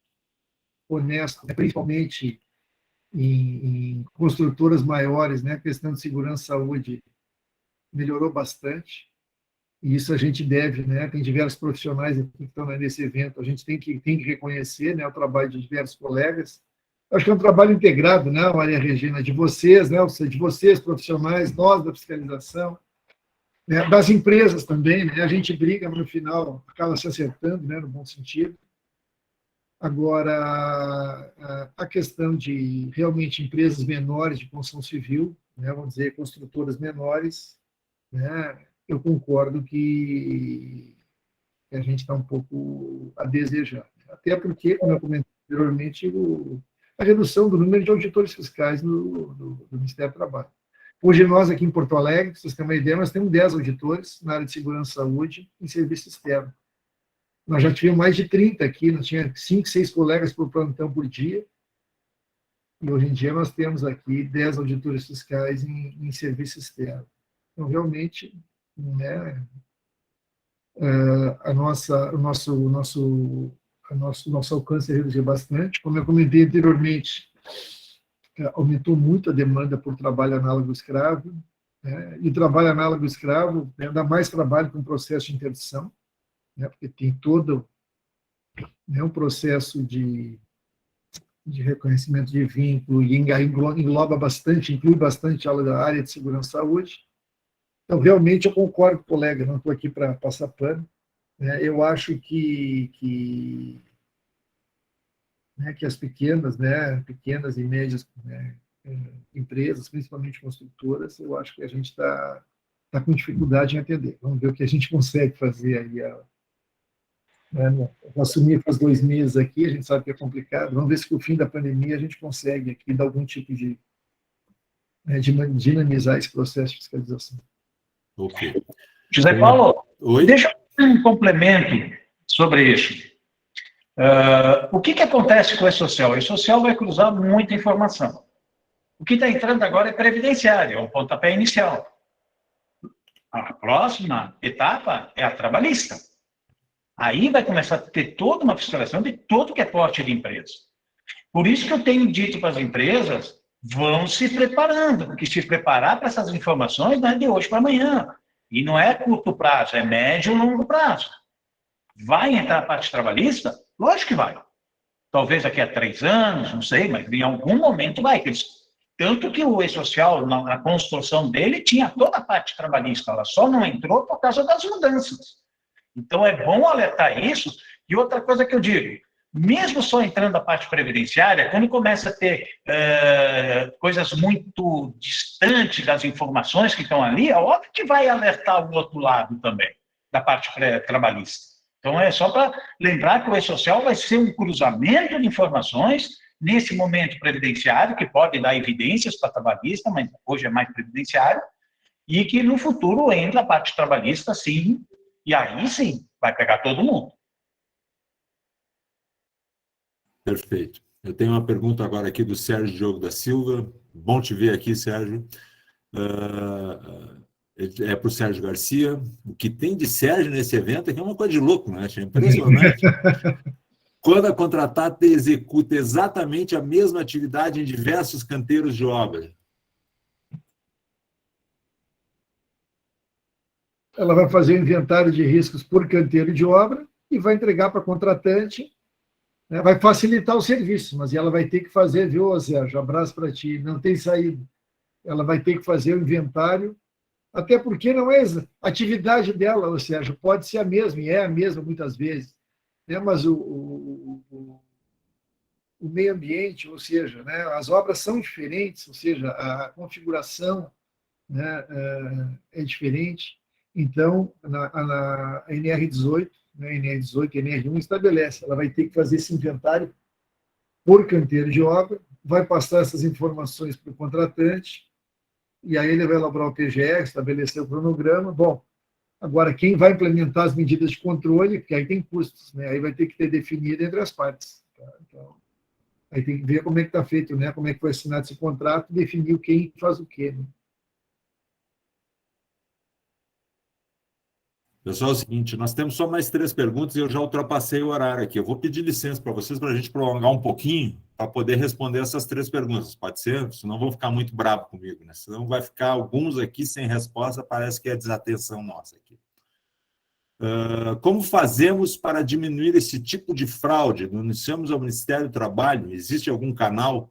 honestos, né? Principalmente em construtoras maiores, né? A questão de segurança e saúde melhorou bastante, e isso a gente deve, né? Tem diversos profissionais aqui que estão nesse evento, a gente tem que reconhecer, né, o trabalho de diversos colegas. Acho que é um trabalho integrado, né, Maria Regina, de vocês, né, de vocês, profissionais, nós da fiscalização, né, das empresas também, né, a gente briga, mas no final acaba se acertando, né, no bom sentido. Agora, a questão de realmente empresas menores de construção civil, né, vamos dizer, construtoras menores, né, eu concordo que a gente está um pouco a desejar. Até porque, como eu comentei anteriormente, a redução do número de auditores fiscais do Ministério do Trabalho. Hoje, nós aqui em Porto Alegre, para vocês terem uma ideia, nós temos 10 auditores na área de segurança e saúde em serviço externo. Nós já tivemos mais de 30 aqui, nós tínhamos 5, 6 colegas por plantão por dia, e hoje em dia nós temos aqui 10 auditores fiscais em serviço externo. Então, realmente, né, o nosso alcance reduziu bastante. Como eu comentei anteriormente, aumentou muito a demanda por trabalho análogo escravo, né, e o trabalho análogo escravo, né, dá mais trabalho com o processo de interdição, né, porque tem todo, né, um processo de reconhecimento de vínculo, e inclui bastante a área de segurança e saúde. Então, realmente, eu concordo com o colega, não estou aqui para passar pano. Né? Eu acho que as pequenas e médias, né, empresas, principalmente construtoras, eu acho que a gente está com dificuldade em atender. Vamos ver o que a gente consegue fazer aí. Né? Assumir faz 2 meses aqui, a gente sabe que é complicado. Vamos ver se, com o fim da pandemia, a gente consegue aqui dar algum tipo de dinamizar esse processo de fiscalização. Ok. José Paulo, Oi? deixa um complemento sobre isso. O que acontece com o E-Social? O E-Social vai cruzar muita informação. O que está entrando agora é previdenciário, é o pontapé inicial. A próxima etapa é a trabalhista. Aí vai começar a ter toda uma fiscalização de todo que é porte de empresa. Por isso que eu tenho dito para as empresas, vão se preparando, porque se preparar para essas informações não é de hoje para amanhã. E não é curto prazo, é médio e longo prazo. Vai entrar a parte trabalhista? Lógico que vai. Talvez daqui a 3 anos, não sei, mas em algum momento vai. Tanto que o E-Social, na construção dele, tinha toda a parte trabalhista, ela só não entrou por causa das mudanças. Então, é bom alertar isso. E outra coisa que eu digo, mesmo só entrando a parte previdenciária, quando começa a ter coisas muito distantes das informações que estão ali, é óbvio que vai alertar o outro lado também, da parte trabalhista. Então, é só para lembrar que o E-Social vai ser um cruzamento de informações nesse momento previdenciário, que pode dar evidências para trabalhista, mas hoje é mais previdenciário, e que no futuro entra a parte trabalhista, sim, e aí sim, vai pegar todo mundo. Perfeito. Eu tenho uma pergunta agora aqui do Sérgio Diogo da Silva. Bom te ver aqui, Sérgio. É para o Sérgio Garcia. O que tem de Sérgio nesse evento é que é uma coisa de louco, né? É impressionante. Quando a contratada executa exatamente a mesma atividade em diversos canteiros de obra. Ela vai fazer o inventário de riscos por canteiro de obra e vai entregar para a contratante, né? Vai facilitar o serviço, mas ela vai ter que fazer, viu, Sérgio? Abraço para ti, não tem saída. Ela vai ter que fazer o inventário, até porque não é a atividade dela, ou Sérgio, pode ser a mesma, e é a mesma muitas vezes, né? Mas o meio ambiente, ou seja, né, as obras são diferentes, ou seja, a configuração, né, é diferente. Então, a NR18, né, NR18 e NR1 estabelece, ela vai ter que fazer esse inventário por canteiro de obra, vai passar essas informações para o contratante, e aí ele vai elaborar o PGR, estabelecer o cronograma. Bom, agora, quem vai implementar as medidas de controle, porque aí tem custos, né, aí vai ter que ter definido entre as partes. Tá? Então, aí tem que ver como é que está feito, né, como é que foi assinado esse contrato, e definir quem faz o quê, né? Pessoal, é o seguinte, nós temos só mais 3 perguntas e eu já ultrapassei o horário aqui. Eu vou pedir licença para vocês para a gente prolongar um pouquinho para poder responder essas 3 perguntas. Pode ser? Senão vão ficar muito bravos comigo, né? Senão vai ficar alguns aqui sem resposta, parece que é desatenção nossa aqui. Como fazemos para diminuir esse tipo de fraude? Denunciamos ao Ministério do Trabalho? Existe algum canal?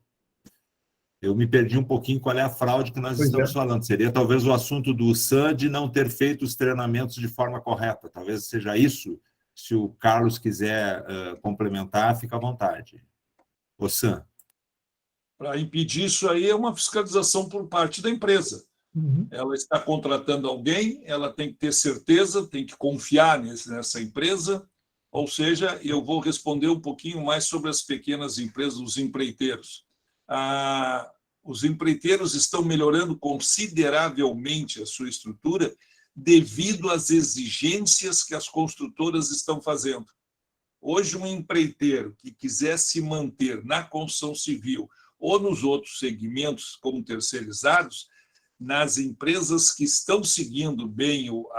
Eu me perdi um pouquinho qual é a fraude que nós estamos falando. Seria talvez o assunto do SAM de não ter feito os treinamentos de forma correta. Talvez seja isso. Se o Carlos quiser complementar, fica à vontade. O SAM. Para impedir isso aí é uma fiscalização por parte da empresa. Uhum. Ela está contratando alguém, ela tem que ter certeza, tem que confiar nessa empresa. Ou seja, eu vou responder um pouquinho mais sobre as pequenas empresas, os empreiteiros. Os empreiteiros estão melhorando consideravelmente a sua estrutura devido às exigências que as construtoras estão fazendo. Hoje, um empreiteiro que quiser se manter na construção civil ou nos outros segmentos como terceirizados, nas empresas que estão seguindo bem o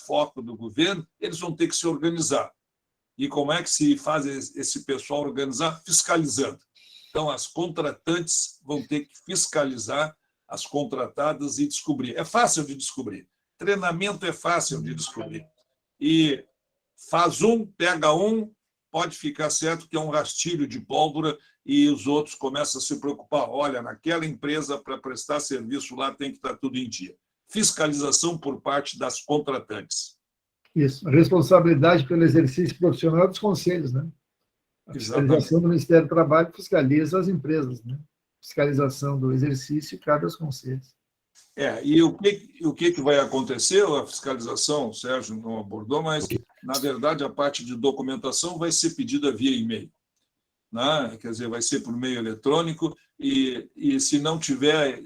foco do governo, eles vão ter que se organizar. E como é que se faz esse pessoal organizar? Fiscalizando. Então, as contratantes vão ter que fiscalizar as contratadas e descobrir. É fácil de descobrir. Treinamento é fácil de descobrir. E faz pega pode ficar certo que é um rastilho de pólvora e os outros começam a se preocupar. Olha, naquela empresa, para prestar serviço lá, tem que estar tudo em dia. Fiscalização por parte das contratantes. Isso. A responsabilidade pelo exercício profissional dos conselhos, né? A fiscalização do Ministério do Trabalho fiscaliza as empresas, né? Fiscalização do exercício cabe aos conselhos. E o que vai acontecer? A fiscalização, o Sérgio não abordou, mas, na verdade, a parte de documentação vai ser pedida via e-mail. Né? Quer dizer, vai ser por meio eletrônico e se não tiver,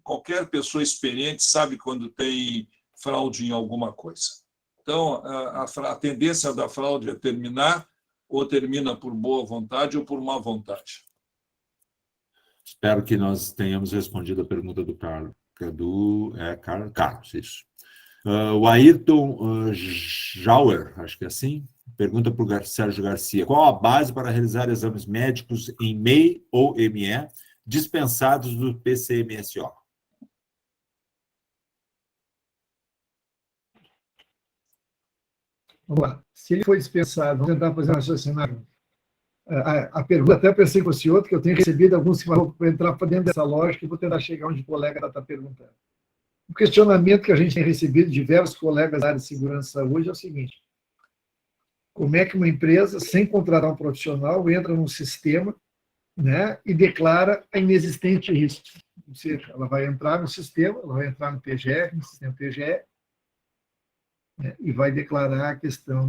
qualquer pessoa experiente sabe quando tem fraude em alguma coisa. Então, a tendência da fraude é terminar, ou termina por boa vontade ou por má vontade. Espero que nós tenhamos respondido a pergunta do Carlos. Carlos, isso. O Ayrton Jauer, acho que é assim, pergunta para o Sérgio Garcia: qual a base para realizar exames médicos em MEI ou ME dispensados do PCMSO? Vamos lá. Se ele foi dispensado, vamos tentar fazer um raciocínio. A pergunta, até pensei que fosse outra, que eu tenho recebido alguns que vão entrar para dentro dessa lógica e vou tentar chegar onde o colega está perguntando. O questionamento que a gente tem recebido de diversos colegas da área de segurança e saúde é o seguinte: como é que uma empresa, sem contratar um profissional, entra num sistema, né, e declara a inexistente risco? Ou seja, ela vai entrar no sistema, ela vai entrar no PGR, no sistema PGR, né, e vai declarar a questão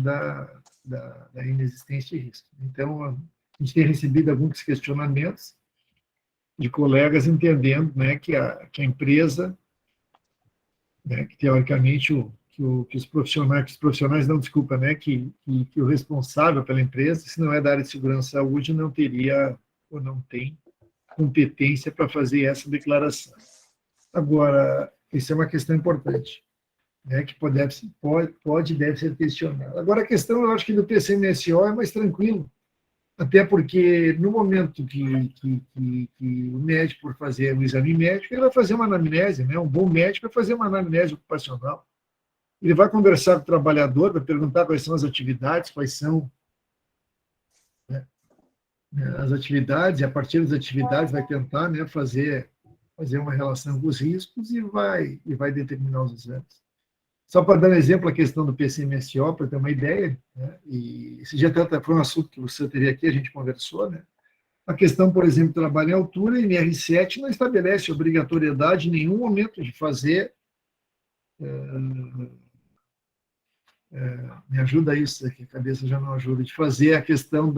da inexistência de risco. Então, a gente tem recebido alguns questionamentos de colegas entendendo, né, que a empresa, né, que teoricamente que os profissionais não, desculpa, né, que o responsável pela empresa, se não é da área de segurança e saúde, não teria ou não tem competência para fazer essa declaração. Agora, isso é uma questão importante, né, que pode e deve ser questionada. Agora, a questão, eu acho que do PCMSO é mais tranquilo, até porque no momento que o médico for fazer o exame médico, ele vai fazer uma anamnese, né? Um bom médico vai fazer uma anamnese ocupacional. Ele vai conversar com o trabalhador, vai perguntar quais são as atividades, quais são, né, as atividades, e a partir das atividades vai tentar, né, fazer uma relação com os riscos e vai determinar os exames. Só para dar um exemplo, a questão do PCMSO, para ter uma ideia, né, e esse dia até foi um assunto que você teve aqui, a gente conversou, né, a questão, por exemplo, do trabalho em altura, a NR7 não estabelece obrigatoriedade em nenhum momento de fazer... me ajuda isso, que a cabeça já não ajuda, de fazer a questão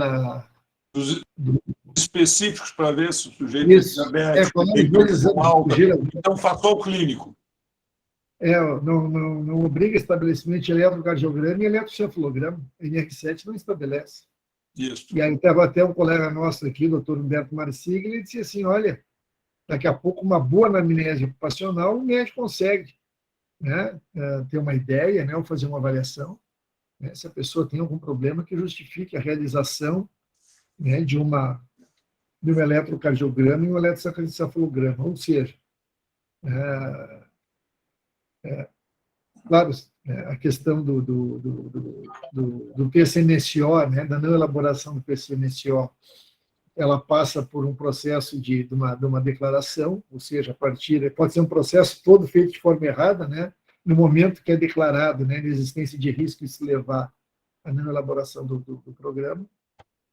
específicos para ver se o sujeito isso, é diabético, então fator o clínico. Não obriga estabelecimento de eletrocardiograma e eletrocefalograma. A NR7 não estabelece. Isso. E aí estava até um colega nosso aqui, o doutor Humberto Marsigli, ele disse assim, olha, daqui a pouco uma boa anamnese ocupacional, o médico consegue, né, ter uma ideia, né, ou fazer uma avaliação, né, se a pessoa tem algum problema que justifique a realização, né, de um eletrocardiograma e um eletrocefalograma, ou seja, claro, a questão do PCMSO, né, da não elaboração do PCMSO, ela passa por um processo de uma declaração, ou seja, pode ser um processo todo feito de forma errada, né, no momento que é declarado, né, a existência de risco de se levar à não elaboração do programa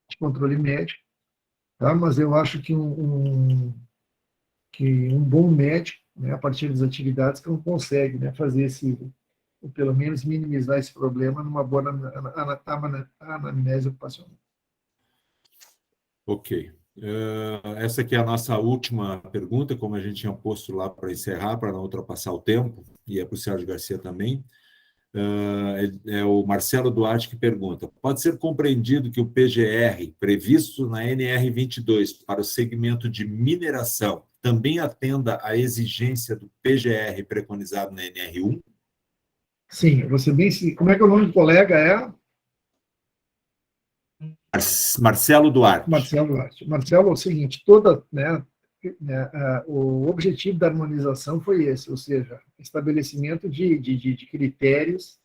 de controle médico, tá? Mas eu acho que um bom médico, né, a partir das atividades, que não consegue, né, fazer ou pelo menos minimizar esse problema numa boa anamnese ocupacional. Ok. Essa aqui é a nossa última pergunta, como a gente tinha posto lá para encerrar, para não ultrapassar o tempo, e é para o Sérgio Garcia também. É o Marcelo Duarte que pergunta: pode ser compreendido que o PGR, previsto na NR22 para o segmento de mineração, também atenda à exigência do PGR preconizado na NR1? Sim, você bem. Como é que é o nome do colega? Marcelo Duarte. Marcelo Duarte. Marcelo, é o seguinte, o objetivo da harmonização foi esse, ou seja, estabelecimento de critérios,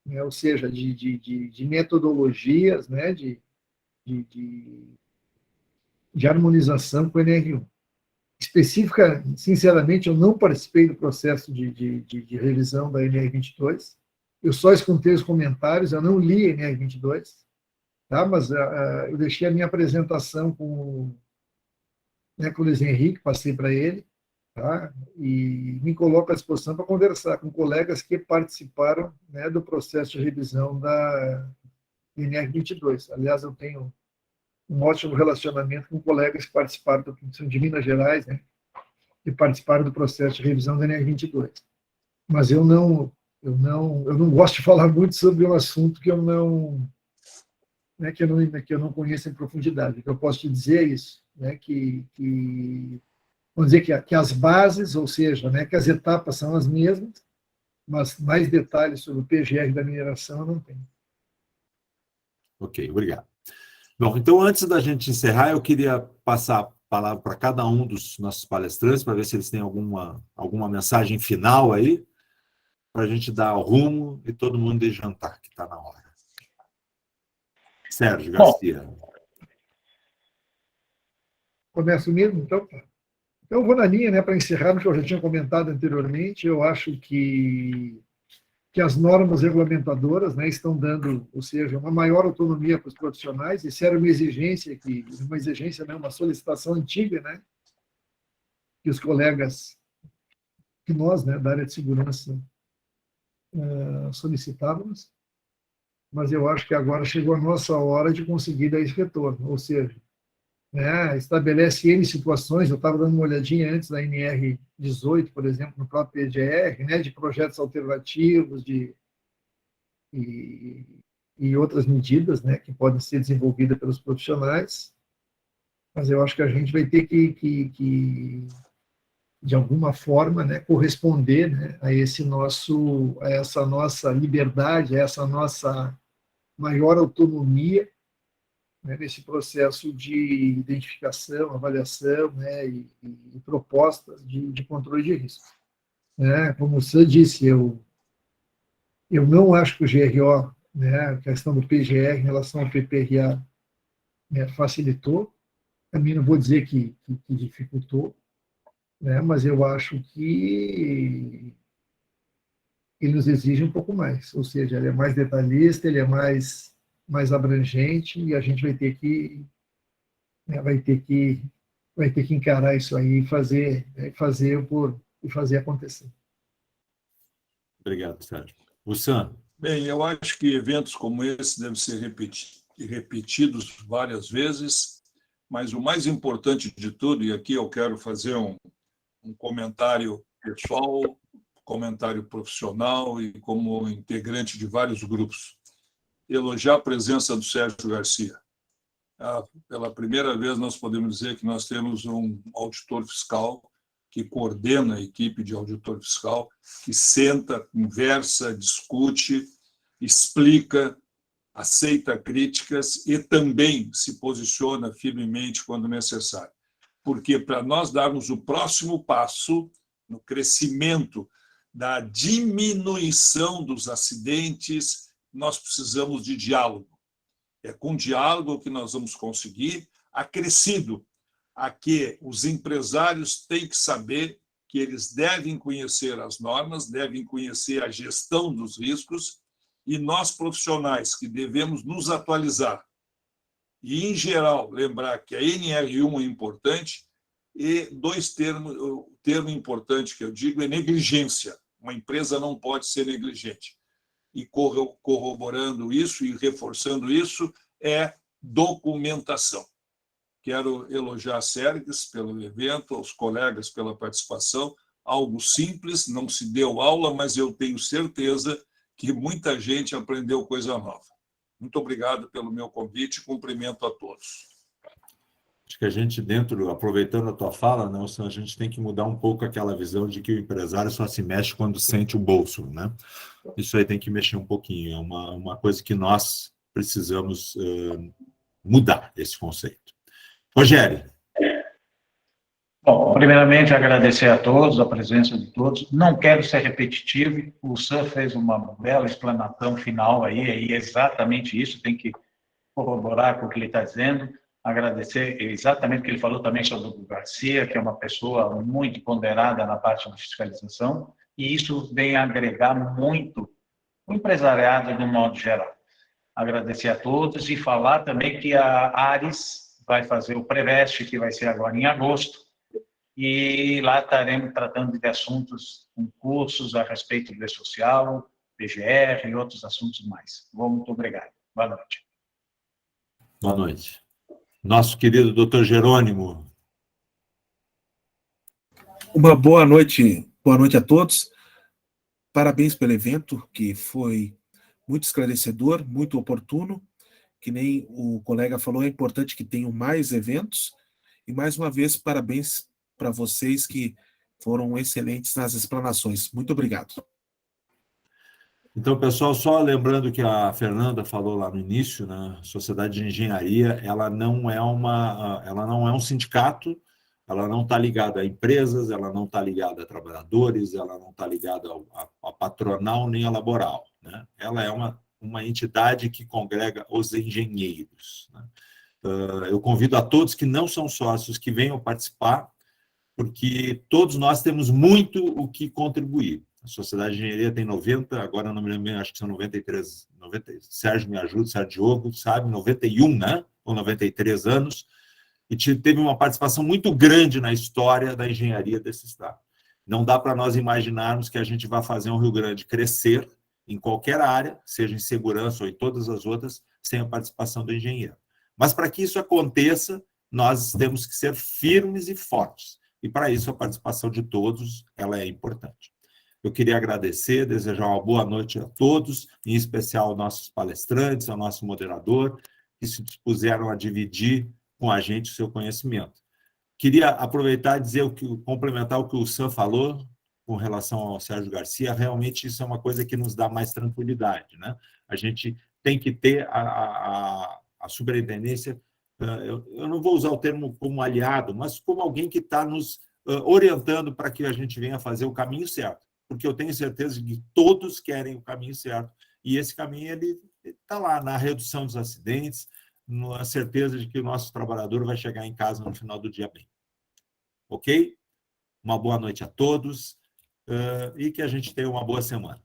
né, ou seja, de metodologias, né, de harmonização com o NR1. Específica, sinceramente, eu não participei do processo de revisão da NR22, eu só escutei os comentários, eu não li a NR22, tá? Mas eu deixei a minha apresentação com o Luiz Henrique, passei para ele, tá? E me coloco à disposição para conversar com colegas que participaram, né, do processo de revisão da NR22. Aliás, eu tenho um ótimo relacionamento com colegas que participaram de Minas Gerais, né, que participaram do processo de revisão da NR22. Mas eu não gosto de falar muito sobre um assunto que eu não conheço em profundidade. O que eu posso te dizer é isso, né, vamos dizer que as bases, ou seja, né, que as etapas são as mesmas, mas mais detalhes sobre o PGR da mineração eu não tenho. Ok, obrigado. Bom, então, antes da gente encerrar, eu queria passar a palavra para cada um dos nossos palestrantes, para ver se eles têm alguma mensagem final aí, para a gente dar o rumo e todo mundo ir jantar, que está na hora. Sérgio Garcia. Começo mesmo, então? Então, eu vou na linha, né, para encerrar, no que eu já tinha comentado anteriormente. Eu acho que as normas regulamentadoras, né, estão dando, ou seja, uma maior autonomia para os profissionais. Isso era uma exigência, uma solicitação antiga, né, que os colegas, que nós, né, da área de segurança, solicitávamos. mas eu acho que agora chegou a nossa hora de conseguir dar esse retorno, ou seja, né, estabelece N situações, eu estava dando uma olhadinha antes da NR18, por exemplo, no próprio PGR, né, de projetos alternativos e, e outras medidas, né, que podem ser desenvolvidas pelos profissionais, mas eu acho que a gente vai ter que de alguma forma, né, corresponder, né, a essa nossa liberdade, a essa nossa maior autonomia, né, nesse processo de identificação, avaliação, né, e propostas de controle de risco. Né? Como você disse, eu não acho que o GRO, né, a questão do PGR em relação ao PPRA, né, facilitou. Também não vou dizer que dificultou, né, mas eu acho que ele nos exige um pouco mais, ou seja, ele é mais detalhista, ele é mais abrangente e a gente vai ter que, né, vai ter que encarar isso aí e fazer, né, fazer acontecer. Obrigado, Sérgio. Luciano. Bem, eu acho que eventos como esse devem ser repetidos várias vezes, mas o mais importante de tudo, e aqui eu quero fazer um comentário pessoal, comentário profissional e como integrante de vários grupos, elogiar a presença do Sérgio Garcia. Pela primeira vez, nós podemos dizer que nós temos um auditor fiscal que coordena a equipe de auditor fiscal, que senta, conversa, discute, explica, aceita críticas e também se posiciona firmemente quando necessário. Porque para nós darmos o próximo passo no crescimento da diminuição dos acidentes, nós precisamos de diálogo. É com diálogo que nós vamos conseguir, acrescido a que os empresários têm que saber que eles devem conhecer as normas, devem conhecer a gestão dos riscos, e nós, profissionais, que devemos nos atualizar. E, em geral, lembrar que a NR1 é importante, e o termo importante que eu digo é negligência. Uma empresa não pode ser negligente. E corroborando isso e reforçando isso é documentação. Quero elogiar a Sérgio pelo evento, aos colegas pela participação. Algo simples, não se deu aula, mas eu tenho certeza que muita gente aprendeu coisa nova. Muito obrigado pelo meu convite e cumprimento a todos. Acho que a gente aproveitando a tua fala, Nelson, a gente tem que mudar um pouco aquela visão de que o empresário só se mexe quando sente o bolso, né? Isso aí tem que mexer um pouquinho, é uma coisa que nós precisamos mudar, esse conceito. Rogério. Bom, primeiramente, agradecer a todos, a presença de todos. Não quero ser repetitivo, o Sam fez uma bela explanação final aí, é exatamente isso, tem que corroborar com o que ele está dizendo. Agradecer exatamente o que ele falou também sobre o Garcia, que é uma pessoa muito ponderada na parte de fiscalização, e isso vem agregar muito o empresariado de um modo geral. Agradecer a todos e falar também que a Ares vai fazer o Preveste, que vai ser agora em agosto, e lá estaremos tratando de assuntos, cursos a respeito do E-Social, PGR e outros assuntos mais. Muito obrigado. Boa noite. Boa noite. Nosso querido doutor Jerônimo. Uma boa noite a todos. Parabéns pelo evento, que foi muito esclarecedor, muito oportuno. Que nem o colega falou, é importante que tenham mais eventos. E, mais uma vez, parabéns para vocês que foram excelentes nas explanações. Muito obrigado. Então, pessoal, só lembrando que a Fernanda falou lá no início, né? A Sociedade de Engenharia, ela não é um sindicato, ela não está ligada a empresas, ela não está ligada a trabalhadores, ela não está ligada a patronal nem a laboral, né? Ela é uma entidade que congrega os engenheiros, né? Eu convido a todos que não são sócios que venham participar, porque todos nós temos muito o que contribuir. A Sociedade de Engenharia tem 90, agora não me lembro, acho que são 93, Sérgio me ajuda, Sérgio Diogo, sabe, 91, né? Ou 93 anos, e teve uma participação muito grande na história da engenharia desse estado. Não dá para nós imaginarmos que a gente vai fazer um Rio Grande crescer em qualquer área, seja em segurança ou em todas as outras, sem a participação do engenheiro. Mas para que isso aconteça, nós temos que ser firmes e fortes. E para isso a participação de todos, ela é importante. Eu queria agradecer, desejar uma boa noite a todos, em especial aos nossos palestrantes, ao nosso moderador, que se dispuseram a dividir com a gente o seu conhecimento. Queria aproveitar e dizer complementar o que o Sam falou com relação ao Sérgio Garcia. Realmente isso é uma coisa que nos dá mais tranquilidade, né? A gente tem que ter a superintendência, eu não vou usar o termo como aliado, mas como alguém que está nos orientando para que a gente venha fazer o caminho certo, porque eu tenho certeza de que todos querem o caminho certo, e esse caminho ele está lá na redução dos acidentes, na certeza de que o nosso trabalhador vai chegar em casa no final do dia bem. Ok? Uma boa noite a todos e que a gente tenha uma boa semana.